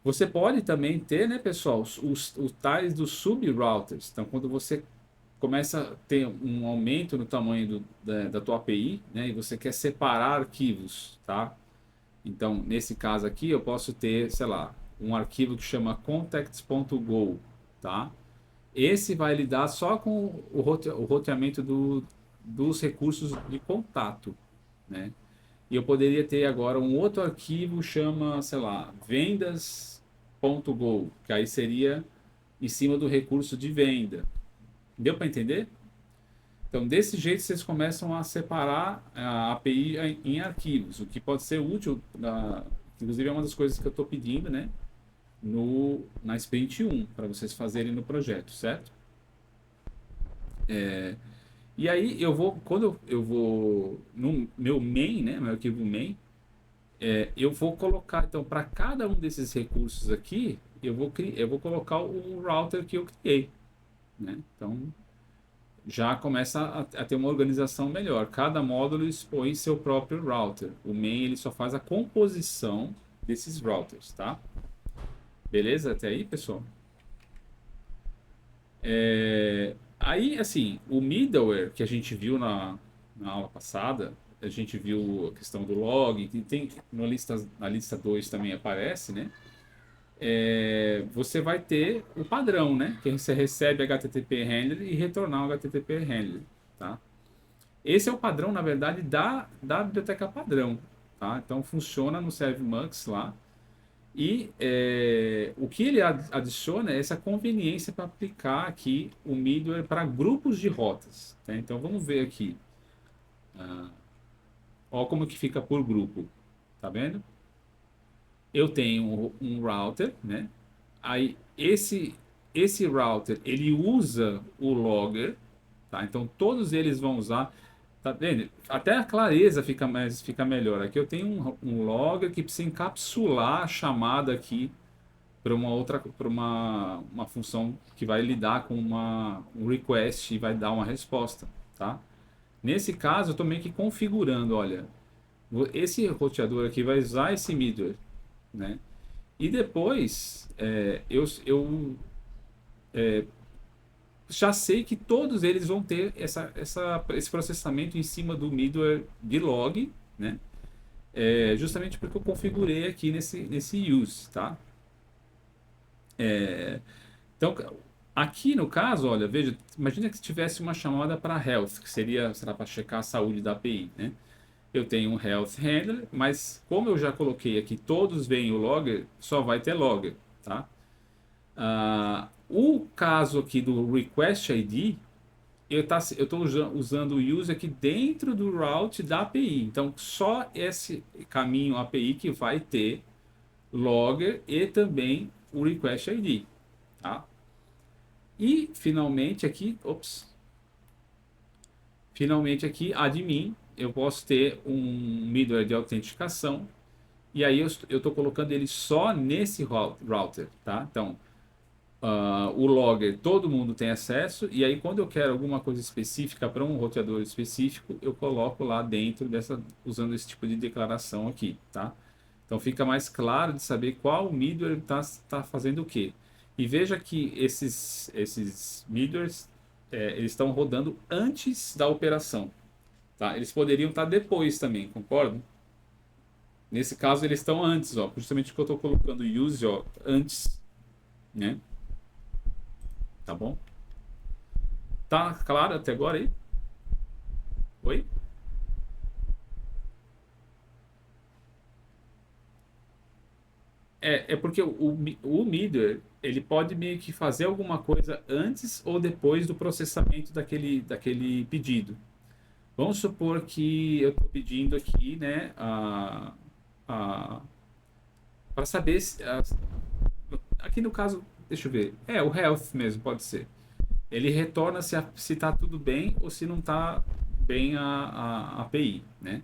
Você pode também ter, né, pessoal, os tais dos sub-routers. Então, quando você começa a ter um aumento no tamanho da tua API, né, e você quer separar arquivos, tá? Então, nesse caso aqui, eu posso ter, sei lá, um arquivo que chama contacts.go, tá? Esse vai lidar só com o roteamento dos recursos de contato, né? E eu poderia ter agora um outro arquivo chama, sei lá, vendas.go, que aí seria em cima do recurso de venda. Deu para entender? Então, desse jeito, vocês começam a separar a API em arquivos, o que pode ser útil, inclusive é uma das coisas que eu estou pedindo, né? Na Sprint 1, para vocês fazerem no projeto, certo? E aí quando eu vou no meu main, né, meu arquivo main, eu vou colocar, então, para cada um desses recursos aqui, eu vou colocar o router que eu criei, né? Então já começa a ter uma organização melhor. Cada módulo expõe seu próprio router. O main ele só faz a composição desses routers, tá? Beleza até aí, pessoal? Aí, assim, o middleware que a gente viu na aula passada, a gente viu a questão do log, que tem na lista 2 também aparece, né? Você vai ter o padrão, né? Que você recebe HTTP handler e retornar um HTTP handler, tá? Esse é o padrão, na verdade, da biblioteca padrão, tá? Então funciona no ServMux lá. E o que ele adiciona é essa conveniência para aplicar aqui o middleware para grupos de rotas, tá? Então vamos ver aqui. Ó como que fica por grupo, tá vendo? Eu tenho um router, né? Aí esse router ele usa o logger, tá? Então todos eles vão usar, tá vendo? Até a clareza fica melhor. Aqui eu tenho um logger que precisa encapsular a chamada aqui para uma função que vai lidar com um request e vai dar uma resposta, tá? Nesse caso eu estou meio que configurando, olha, esse roteador aqui vai usar esse middleware, né? E depois eu já sei que todos eles vão ter esse processamento em cima do middleware de log, né? Justamente porque eu configurei aqui nesse use, tá? Então, aqui no caso, olha, veja, imagina que tivesse uma chamada para health, que será para checar a saúde da API, né? Eu tenho um health handler, mas como eu já coloquei aqui, todos veem o logger, só vai ter logger, tá? O caso aqui do request ID, eu estou usando o use aqui dentro do route da API. Então, só esse caminho API que vai ter logger e também o request ID, tá? E finalmente aqui, finalmente aqui, admin, eu posso ter um middleware de autenticação e aí eu estou colocando ele só nesse router, tá? Então, o logger todo mundo tem acesso e aí quando eu quero alguma coisa específica para um roteador específico, eu coloco lá dentro usando esse tipo de declaração aqui, tá? Então fica mais claro de saber qual middleware tá fazendo o quê. E veja que esses middlewares eles estão rodando antes da operação, tá? Eles poderiam estar depois também, concorda? Nesse caso eles estão antes, ó, justamente porque eu estou colocando use ó, antes, né? Tá bom? Tá claro até agora aí? Oi? É porque o middleware ele pode meio que fazer alguma coisa antes ou depois do processamento daquele pedido. Vamos supor que eu estou pedindo aqui, né, para saber aqui no caso, deixa eu ver, o health mesmo pode ser. Ele retorna se está tudo bem ou se não está bem a API, né?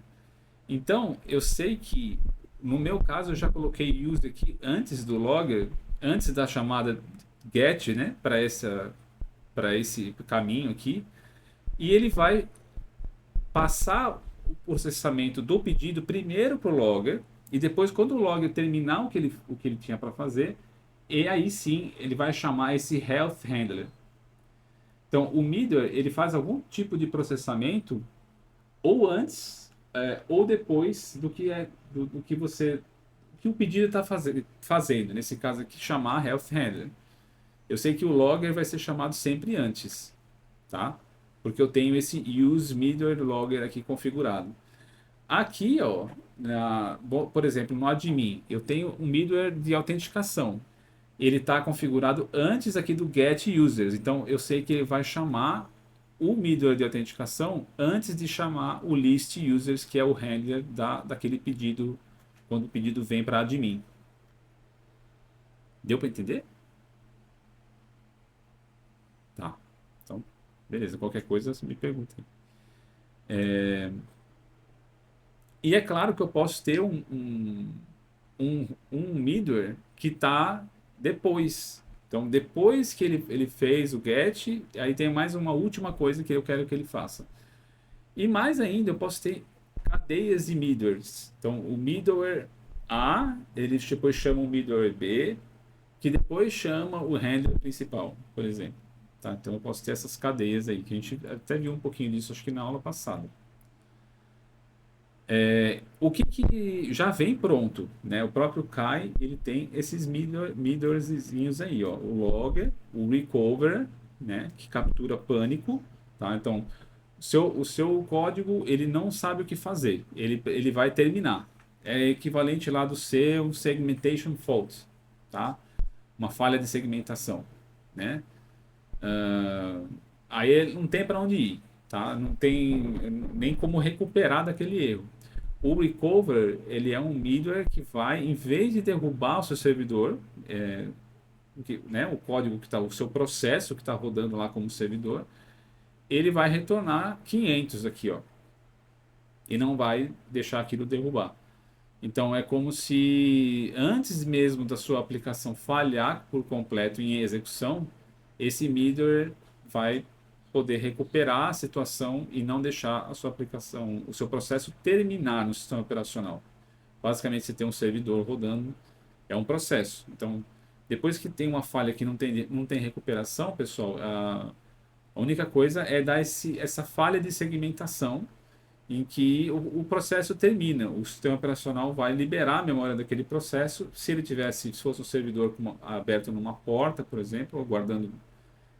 Então, eu sei que, no meu caso, eu já coloquei use aqui antes do logger, antes da chamada get, né, para esse caminho aqui, e ele vai passar o processamento do pedido primeiro para o logger, e depois, quando o logger terminar o que ele tinha para fazer, e aí sim ele vai chamar esse health handler. Então, o middleware ele faz algum tipo de processamento ou antes ou depois do que o pedido está fazendo. Nesse caso aqui, chamar health handler. Eu sei que o logger vai ser chamado sempre antes, tá? Porque eu tenho esse use middleware logger aqui configurado. Aqui, ó, por exemplo, no admin, eu tenho um middleware de autenticação. Ele está configurado antes aqui do get users. Então, eu sei que ele vai chamar o middleware de autenticação antes de chamar o list users, que é o handler daquele pedido, quando o pedido vem para admin. Deu para entender? Tá. Então, beleza. Qualquer coisa, você me pergunta. E é claro que eu posso ter um middleware que está depois. Então, depois que ele fez o get, aí tem mais uma última coisa que eu quero que ele faça. E mais ainda, eu posso ter cadeias de middlewares. Então, o middleware A, ele depois chama o middleware B, que depois chama o handler principal, por exemplo. Tá? Então, eu posso ter essas cadeias aí, que a gente até viu um pouquinho disso, acho que na aula passada. O que já vem pronto, né? O próprio Kai, ele tem esses middlewarezinhos aí, ó. O logger, o recover, né? Que captura pânico, tá? Então, o seu código, ele não sabe o que fazer. Ele vai terminar. É equivalente lá do seu segmentation fault, tá? Uma falha de segmentação, né? Aí ele não tem para onde ir, tá? Não tem nem como recuperar daquele erro. O recover, ele é um middleware que vai, em vez de derrubar o seu servidor, né, o código que está, o seu processo que está rodando lá como servidor, ele vai retornar 500 aqui, ó, e não vai deixar aquilo derrubar. Então é como se antes mesmo da sua aplicação falhar por completo em execução, esse middleware vai poder recuperar a situação e não deixar a sua aplicação, o seu processo terminar no sistema operacional. Basicamente, você tem um servidor rodando, é um processo. Então, depois que tem uma falha que não tem recuperação, pessoal, a única coisa é dar essa falha de segmentação em que o processo termina. O sistema operacional vai liberar a memória daquele processo. Se fosse um servidor aberto numa porta, por exemplo, ou guardando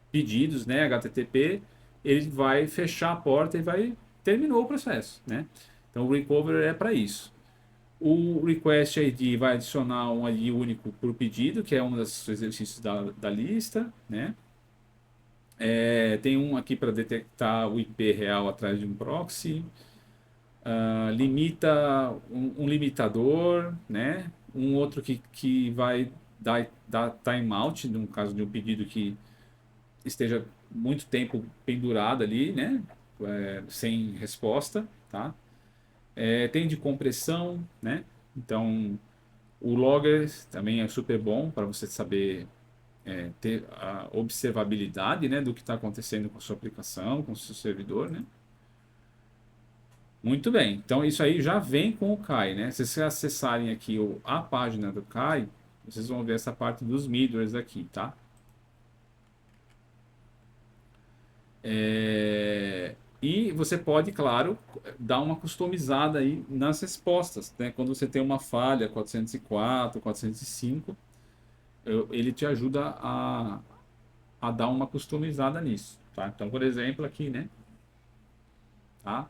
pedidos, né, HTTP, ele vai fechar a porta e terminou o processo, né? Então o recover é para isso. O request ID vai adicionar um ID único por pedido, que é um dos exercícios da lista, né? Tem um aqui para detectar o IP real atrás de um proxy. Limita um limitador, né? Um outro que vai dar timeout, no caso de um pedido que esteja muito tempo pendurado ali, né? Sem resposta, tá? Tem de compressão, né? Então, o logger também é super bom para você saber ter a observabilidade, né, do que está acontecendo com a sua aplicação, com o seu servidor, né? Muito bem. Então, isso aí já vem com o Kai, né? Se vocês acessarem aqui a página do Kai, vocês vão ver essa parte dos middlewares aqui, tá? E você pode, claro, dar uma customizada aí nas respostas, né? Quando você tem uma falha 404, 405, ele te ajuda a dar uma customizada nisso, tá? Então, por exemplo, aqui, né? Tá?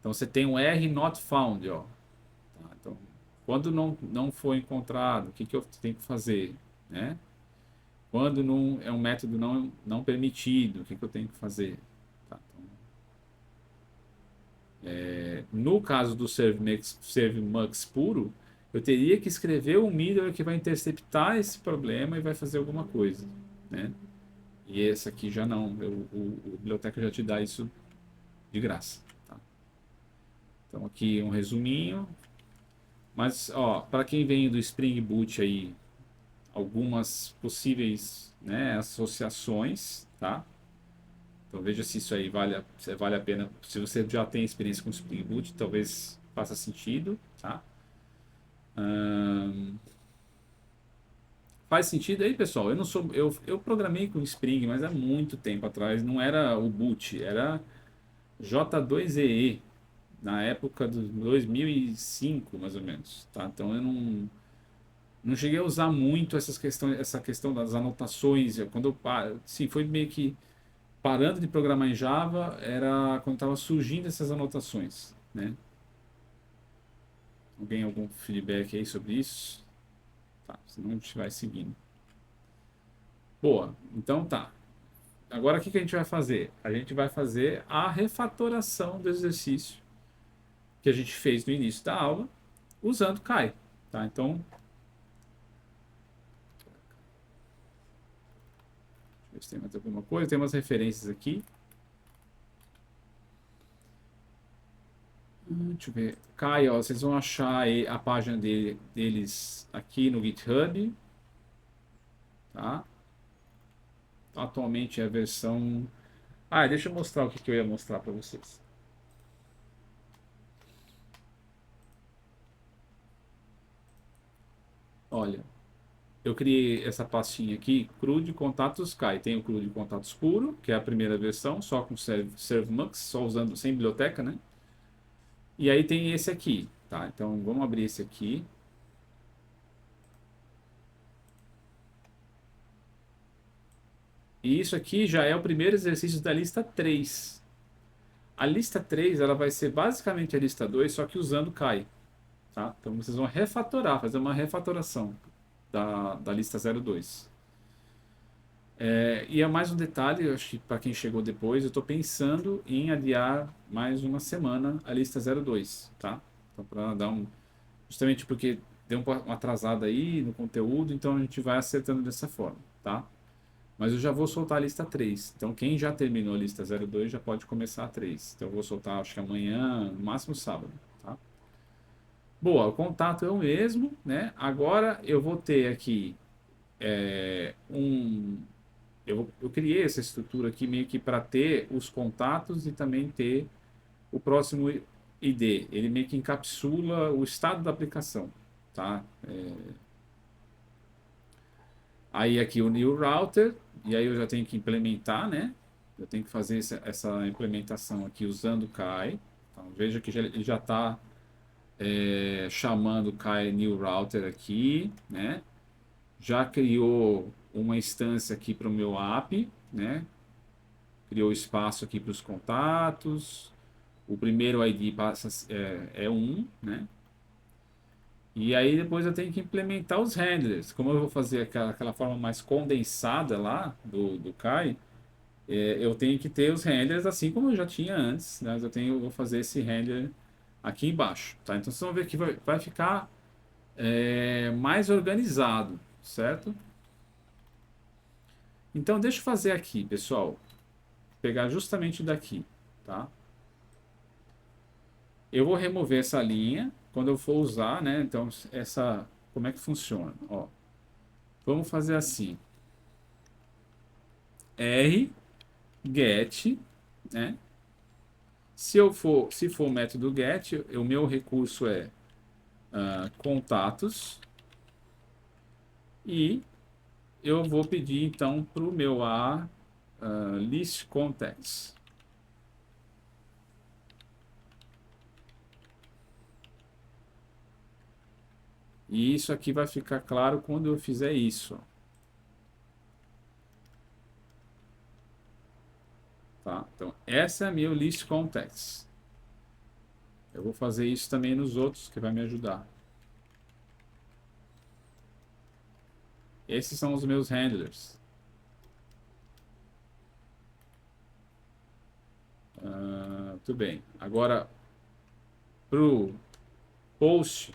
Então, você tem um R not found, ó. Tá? Então, quando não foi encontrado, o que eu tenho que fazer, né? Quando não é um método não permitido, o que eu tenho que fazer? Tá? Então, no caso do ServMux puro, eu teria que escrever um middleware que vai interceptar esse problema e vai fazer alguma coisa, né? E esse aqui já não, o biblioteca já te dá isso de graça, tá? Então aqui um resuminho, mas ó, para quem vem do Spring Boot aí, algumas possíveis, né, associações, tá? Então veja se isso aí vale a pena. Se você já tem experiência com Spring Boot, talvez faça sentido, tá? Ahn, Faz sentido aí, pessoal? Eu não sou, eu programei com Spring, mas há muito tempo atrás. Não era o Boot, era J2EE, na época de 2005, mais ou menos, tá? Então eu não cheguei a usar muito essa questão das anotações. Quando sim, foi meio que parando de programar em Java, era quando estava surgindo essas anotações, né? Algum feedback aí sobre isso? Tá, senão a gente vai seguindo. Boa, então tá. Agora o que a gente vai fazer? A gente vai fazer a refatoração do exercício que a gente fez no início da aula usando Kai, tá? Então, deixa eu ver se tem mais alguma coisa. Tem umas referências aqui. Deixa eu ver. Kai, ó, vocês vão achar aí a página deles aqui no GitHub, tá? atualmente é a versão... Ah, deixa eu mostrar o que eu ia mostrar para vocês. Olha, eu criei essa pastinha aqui, cru de contatos Kai. Tem o cru de contatos puro, que é a primeira versão, só com ServMux, só usando sem biblioteca, né? E aí tem esse aqui, tá? Então vamos abrir esse aqui. E isso aqui já é o primeiro exercício da lista 3. A lista 3 ela vai ser basicamente a lista 2, só que usando Kai, tá? Então vocês vão refatorar, fazer uma refatoração da lista 02. E é mais um detalhe, eu acho que para quem chegou depois, eu estou pensando em adiar mais uma semana a lista 02, tá? Então, para dar um. Justamente porque deu uma atrasada aí no conteúdo, então a gente vai acertando dessa forma, tá? Mas eu já vou soltar a lista 3. Então, quem já terminou a lista 02 já pode começar a 3. Então, eu vou soltar, acho que amanhã, no máximo sábado, tá? Boa, o contato é o mesmo, né? Agora eu vou ter aqui um eu criei essa estrutura aqui meio que para ter os contatos e também ter o próximo ID. Ele meio que encapsula o estado da aplicação, tá? Aí aqui o new router, e aí eu já tenho que implementar, né? Eu tenho que fazer essa implementação aqui usando o Kai. Então, veja que ele já está chamando o Kai new router aqui, né? Já criou uma instância aqui para o meu app, né? Criou espaço aqui para os contatos. O primeiro ID é 1, né? E aí depois eu tenho que implementar os handlers. Como eu vou fazer aquela forma mais condensada lá do Kai, eu tenho que ter os handlers assim como eu já tinha antes, né? Mas eu vou fazer esse handler aqui embaixo, tá? Então vocês vão ver que vai ficar mais organizado, certo? Então deixa eu fazer aqui, pessoal. Pegar justamente daqui, tá? Eu vou remover essa linha quando eu for usar, né? Então, como é que funciona? Ó, vamos fazer assim: R get, né? Se for o método get, o meu recurso é contatos e eu vou pedir então para o meu list contacts. E isso aqui vai ficar claro quando eu fizer isso. Tá? Então, essa é a minha list contacts. Eu vou fazer isso também nos outros, que vai me ajudar. Esses são os meus handlers. Tudo bem. Agora, para o post,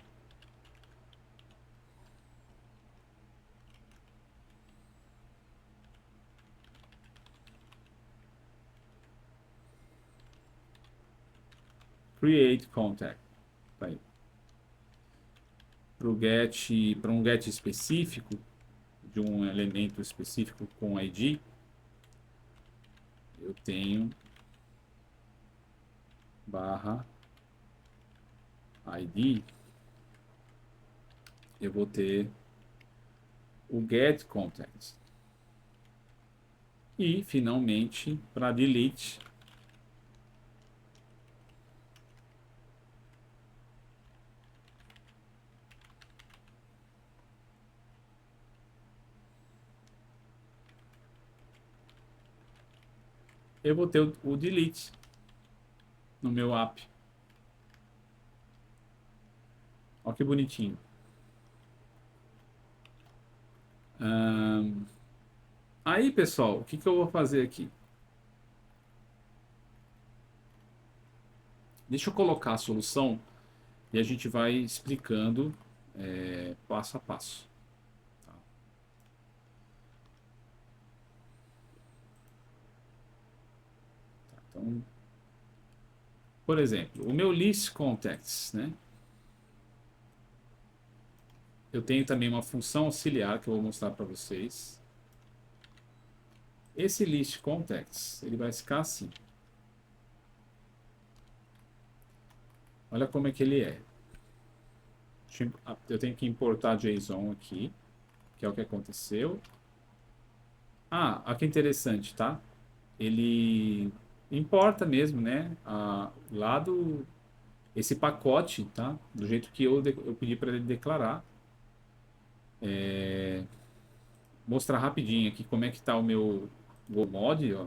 create contact. Para um get específico, de um elemento específico com ID, eu tenho barra ID, eu vou ter o get contact. E, finalmente, para delete, eu vou ter o delete no meu app. Olha que bonitinho. Aí, pessoal, o que eu vou fazer aqui? Deixa eu colocar a solução e a gente vai explicando passo a passo. Tá? Então, por exemplo, o meu list contacts, né? Eu tenho também uma função auxiliar que eu vou mostrar para vocês. Esse list contacts, ele vai ficar assim. Olha como é que ele é. Eu tenho que importar JSON aqui, que é o que aconteceu. Ah, olha que interessante, tá? Ele importa mesmo, né? Lá esse pacote, tá? Do jeito que eu pedi para ele declarar. Mostrar rapidinho aqui como é que tá o meu GoMod, ó.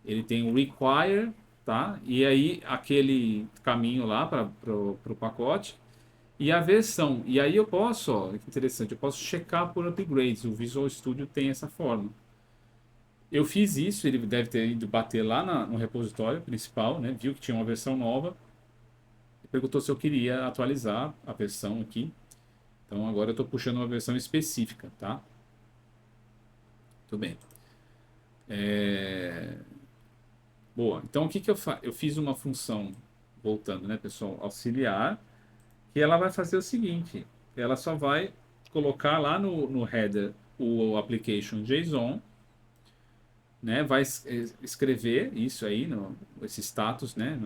Ele tem o require, tá? E aí aquele caminho lá para o pacote e a versão. E aí eu posso, ó, que interessante, eu posso checar por upgrades. O Visual Studio tem essa forma. Eu fiz isso, ele deve ter ido bater lá no repositório principal, né? Viu que tinha uma versão nova e perguntou se eu queria atualizar a versão aqui. Então agora eu estou puxando uma versão específica, tá? Tudo bem. Boa. Então o que que eu faço? Eu fiz uma função, voltando, né, pessoal, auxiliar, que ela vai fazer o seguinte: ela só vai colocar lá no header o application JSON, né? Vai escrever isso aí, esse status, né?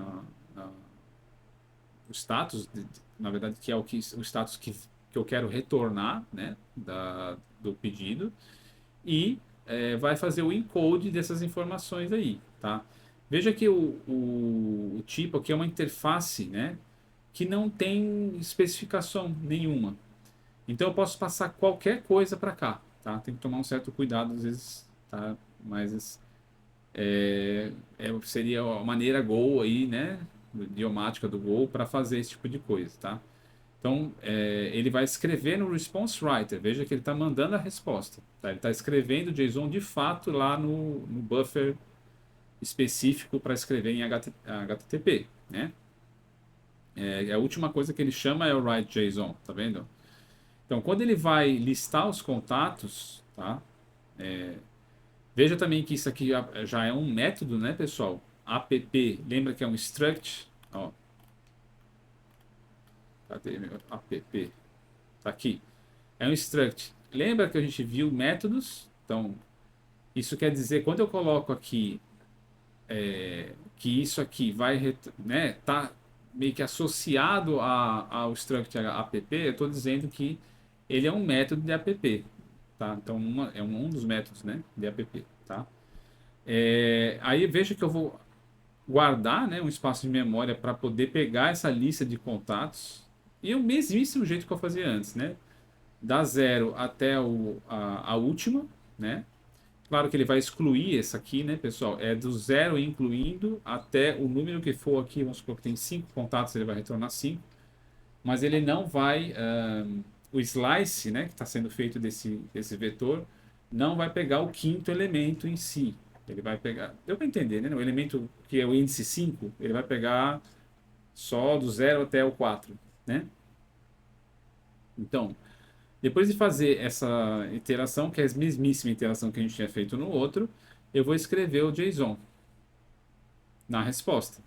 O status, na verdade, que é o status que eu quero retornar, né? Do pedido. E vai fazer o encode dessas informações aí, tá? Veja que o tipo aqui é uma interface, né? Que não tem especificação nenhuma. Então eu posso passar qualquer coisa para cá, tá? Tem que tomar um certo cuidado às vezes, tá? Mas seria a maneira Go aí, né? Idiomática do Go para fazer esse tipo de coisa, tá? Então, ele vai escrever no response writer. Veja que ele está mandando a resposta. Tá? Ele está escrevendo JSON de fato lá no buffer específico para escrever em HTTP, né? A última coisa que ele chama é o write JSON, tá vendo? Então, quando ele vai listar os contatos, tá? Veja também que isso aqui já é um método, né, pessoal? App, lembra que é um struct? Ó, cadê meu app? Tá aqui. É um struct. Lembra que a gente viu métodos? Então, isso quer dizer, quando eu coloco aqui que isso aqui vai, né, tá meio que associado ao struct app, eu estou dizendo que ele é um método de app, tá? Então, é um dos métodos, né, de app, tá? Aí veja que eu vou guardar, né, um espaço de memória para poder pegar essa lista de contatos e o mesmíssimo jeito que eu fazia antes, né? Da zero até a última, né? Claro que ele vai excluir essa aqui, né, pessoal? É do zero incluindo até o número que for aqui. Vamos supor que tem 5 contatos, ele vai retornar 5. Mas ele não vai... o slice, né, que está sendo feito desse vetor, não vai pegar o quinto elemento em si. Ele vai pegar... Deu para entender, né? O elemento que é o índice 5, ele vai pegar só do zero até o 4, né? Então, depois de fazer essa iteração, que é a mesmíssima iteração que a gente tinha feito no outro, eu vou escrever o JSON na resposta,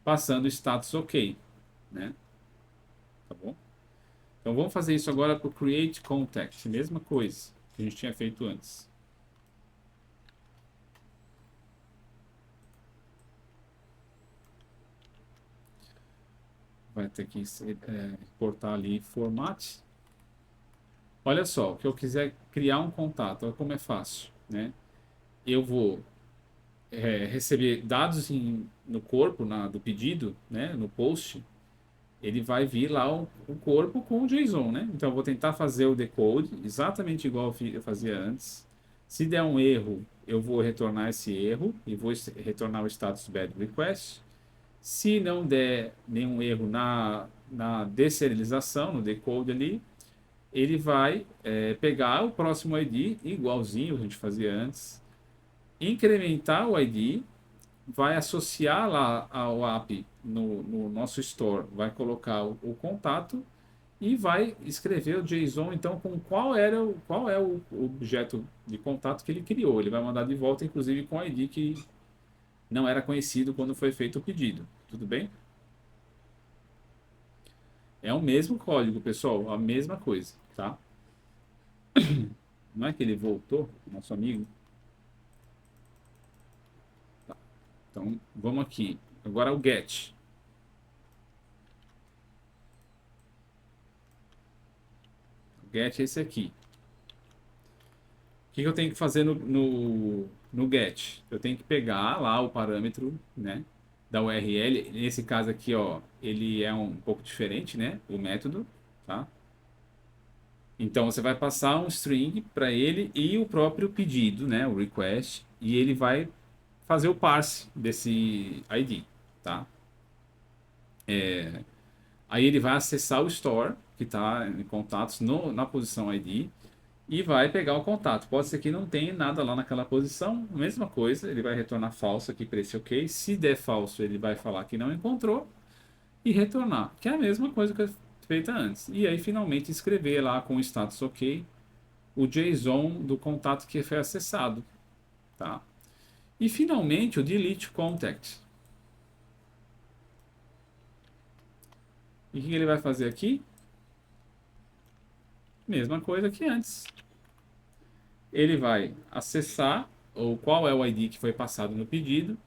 passando o status OK, né? Tá bom? Então vamos fazer isso agora para o create contact, mesma coisa que a gente tinha feito antes. Vai ter que importar ali format. Olha só, que eu quiser criar um contato, olha como é fácil, né? Eu vou receber dados no corpo do pedido, né? No post, ele vai vir lá o corpo com o JSON, né? Então eu vou tentar fazer o decode exatamente igual eu fazia antes. Se der um erro, eu vou retornar esse erro e vou retornar o status bad request. Se não der nenhum erro na deserialização, no decode ali, ele vai pegar o próximo ID, igualzinho a gente fazia antes, incrementar o ID, vai associar lá ao app no nosso store, vai colocar o contato e vai escrever o JSON então com qual é o objeto de contato que ele criou. Ele vai mandar de volta, inclusive com o ID que não era conhecido quando foi feito o pedido. Tudo bem? É o mesmo código, pessoal, a mesma coisa, tá? Não é que ele voltou, nosso amigo? Então, vamos aqui. Agora o get. O get é esse aqui. O que eu tenho que fazer no get? Eu tenho que pegar lá o parâmetro, né, da URL. Nesse caso aqui, ó, ele é um pouco diferente, né, o método, tá? Então você vai passar um string para ele e o próprio pedido, né, o request, e ele vai fazer o parse desse ID, tá? Aí ele vai acessar o store que está em contatos na posição ID e vai pegar o contato. Pode ser que não tenha nada lá naquela posição, mesma coisa, ele vai retornar falso aqui para esse OK. Se der falso, ele vai falar que não encontrou e retornar, que é a mesma coisa que é feita antes. E aí finalmente escrever lá com o status OK o JSON do contato que foi acessado, tá? E finalmente o delete contact. E o que ele vai fazer aqui? Mesma coisa que antes. Ele vai acessar ou qual é o ID que foi passado no pedido,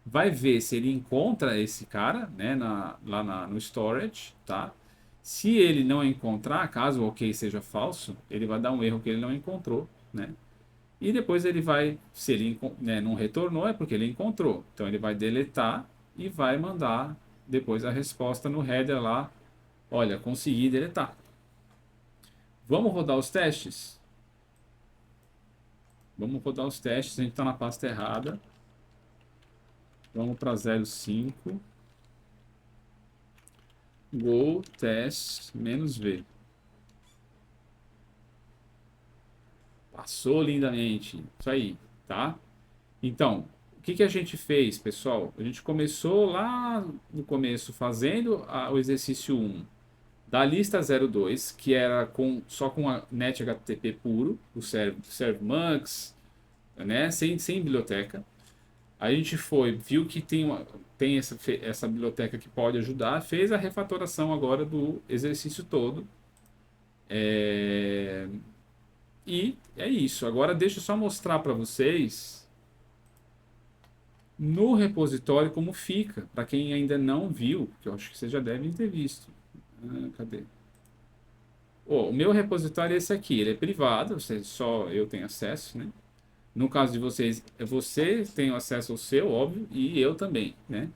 vai ver se ele encontra esse cara, né, no storage, tá? Se ele não encontrar, caso o OK seja falso, ele vai dar um erro que ele não encontrou, né? E depois ele vai, se ele, né, não retornou, é porque ele encontrou. Então ele vai deletar e vai mandar depois a resposta no header lá. Olha, consegui deletar. Vamos rodar os testes? Vamos rodar os testes. A gente está na pasta errada. Vamos para 05. Go test -v. Passou lindamente. Isso aí, tá? Então, o que a gente fez, pessoal? A gente começou lá no começo fazendo o exercício 1 da lista 02, que era só com a net HTTP puro, o Servmux, né? Sem biblioteca. A gente viu que tem essa biblioteca que pode ajudar, fez a refatoração agora do exercício todo. E é isso. Agora deixa eu só mostrar para vocês no repositório como fica, para quem ainda não viu, que eu acho que vocês já devem ter visto. Cadê? O meu repositório é esse aqui, ele é privado, só eu tenho acesso, né? No caso de vocês, você tem acesso ao seu, óbvio, e eu também, né?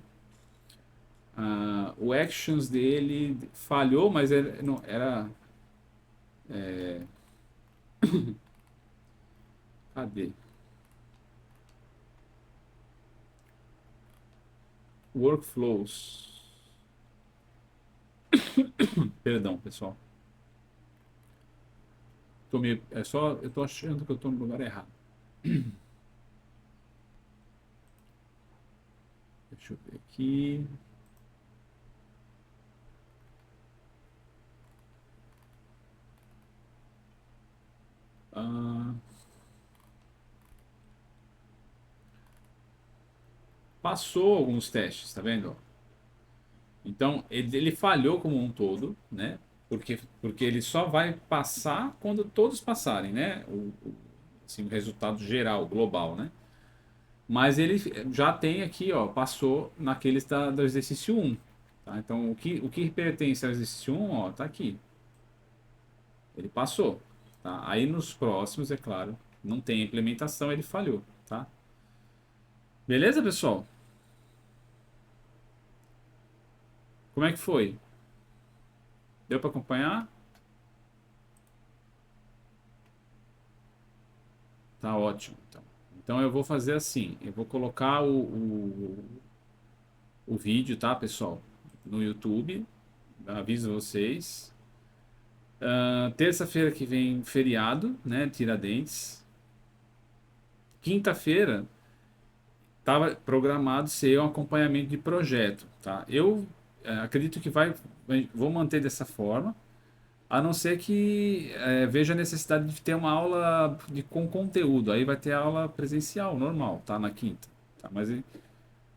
O actions dele falhou, mas não, era. Cadê? Workflows. Perdão, pessoal. Eu tô achando que eu tô no lugar errado. Deixa eu ver aqui. Ah, passou alguns testes, tá vendo? Então, ele falhou como um todo, né? Porque ele só vai passar quando todos passarem, né? Assim, o resultado geral, global, né? Mas ele já tem aqui, ó, passou naqueles do exercício 1. Tá? Então, o que pertence ao exercício 1, ó, tá aqui. Ele passou. Tá? Aí nos próximos, é claro, não tem implementação, ele falhou. Tá? Beleza, pessoal? Como é que foi? Deu para acompanhar? Tá ótimo. Então eu vou fazer assim, eu vou colocar o vídeo, tá, pessoal? No YouTube, aviso vocês. Terça-feira que vem, feriado, né? Tiradentes. Quinta-feira estava programado ser um acompanhamento de projeto, tá? Eu acredito que vou manter dessa forma, a não ser que veja a necessidade de ter uma aula com conteúdo. Aí vai ter aula presencial, normal, tá? Na quinta, tá? Mas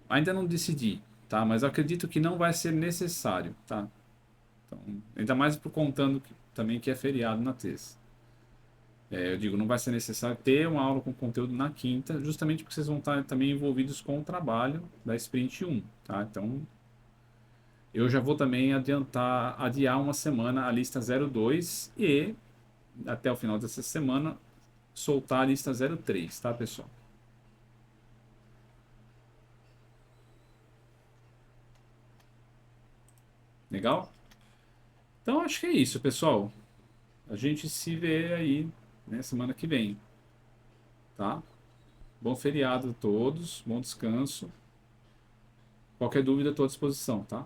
ainda não decidi, tá? Mas eu acredito que não vai ser necessário, tá? Então, ainda mais por contando também que é feriado na terça. Eu digo, não vai ser necessário ter uma aula com conteúdo na quinta, justamente porque vocês vão estar também envolvidos com o trabalho da Sprint 1, tá? Então, eu já vou também adiar uma semana a lista 02 e, até o final dessa semana, soltar a lista 03, tá, pessoal? Legal? Então, acho que é isso, pessoal. A gente se vê aí, né, semana que vem, tá? Bom feriado a todos, bom descanso. Qualquer dúvida, estou à disposição, tá?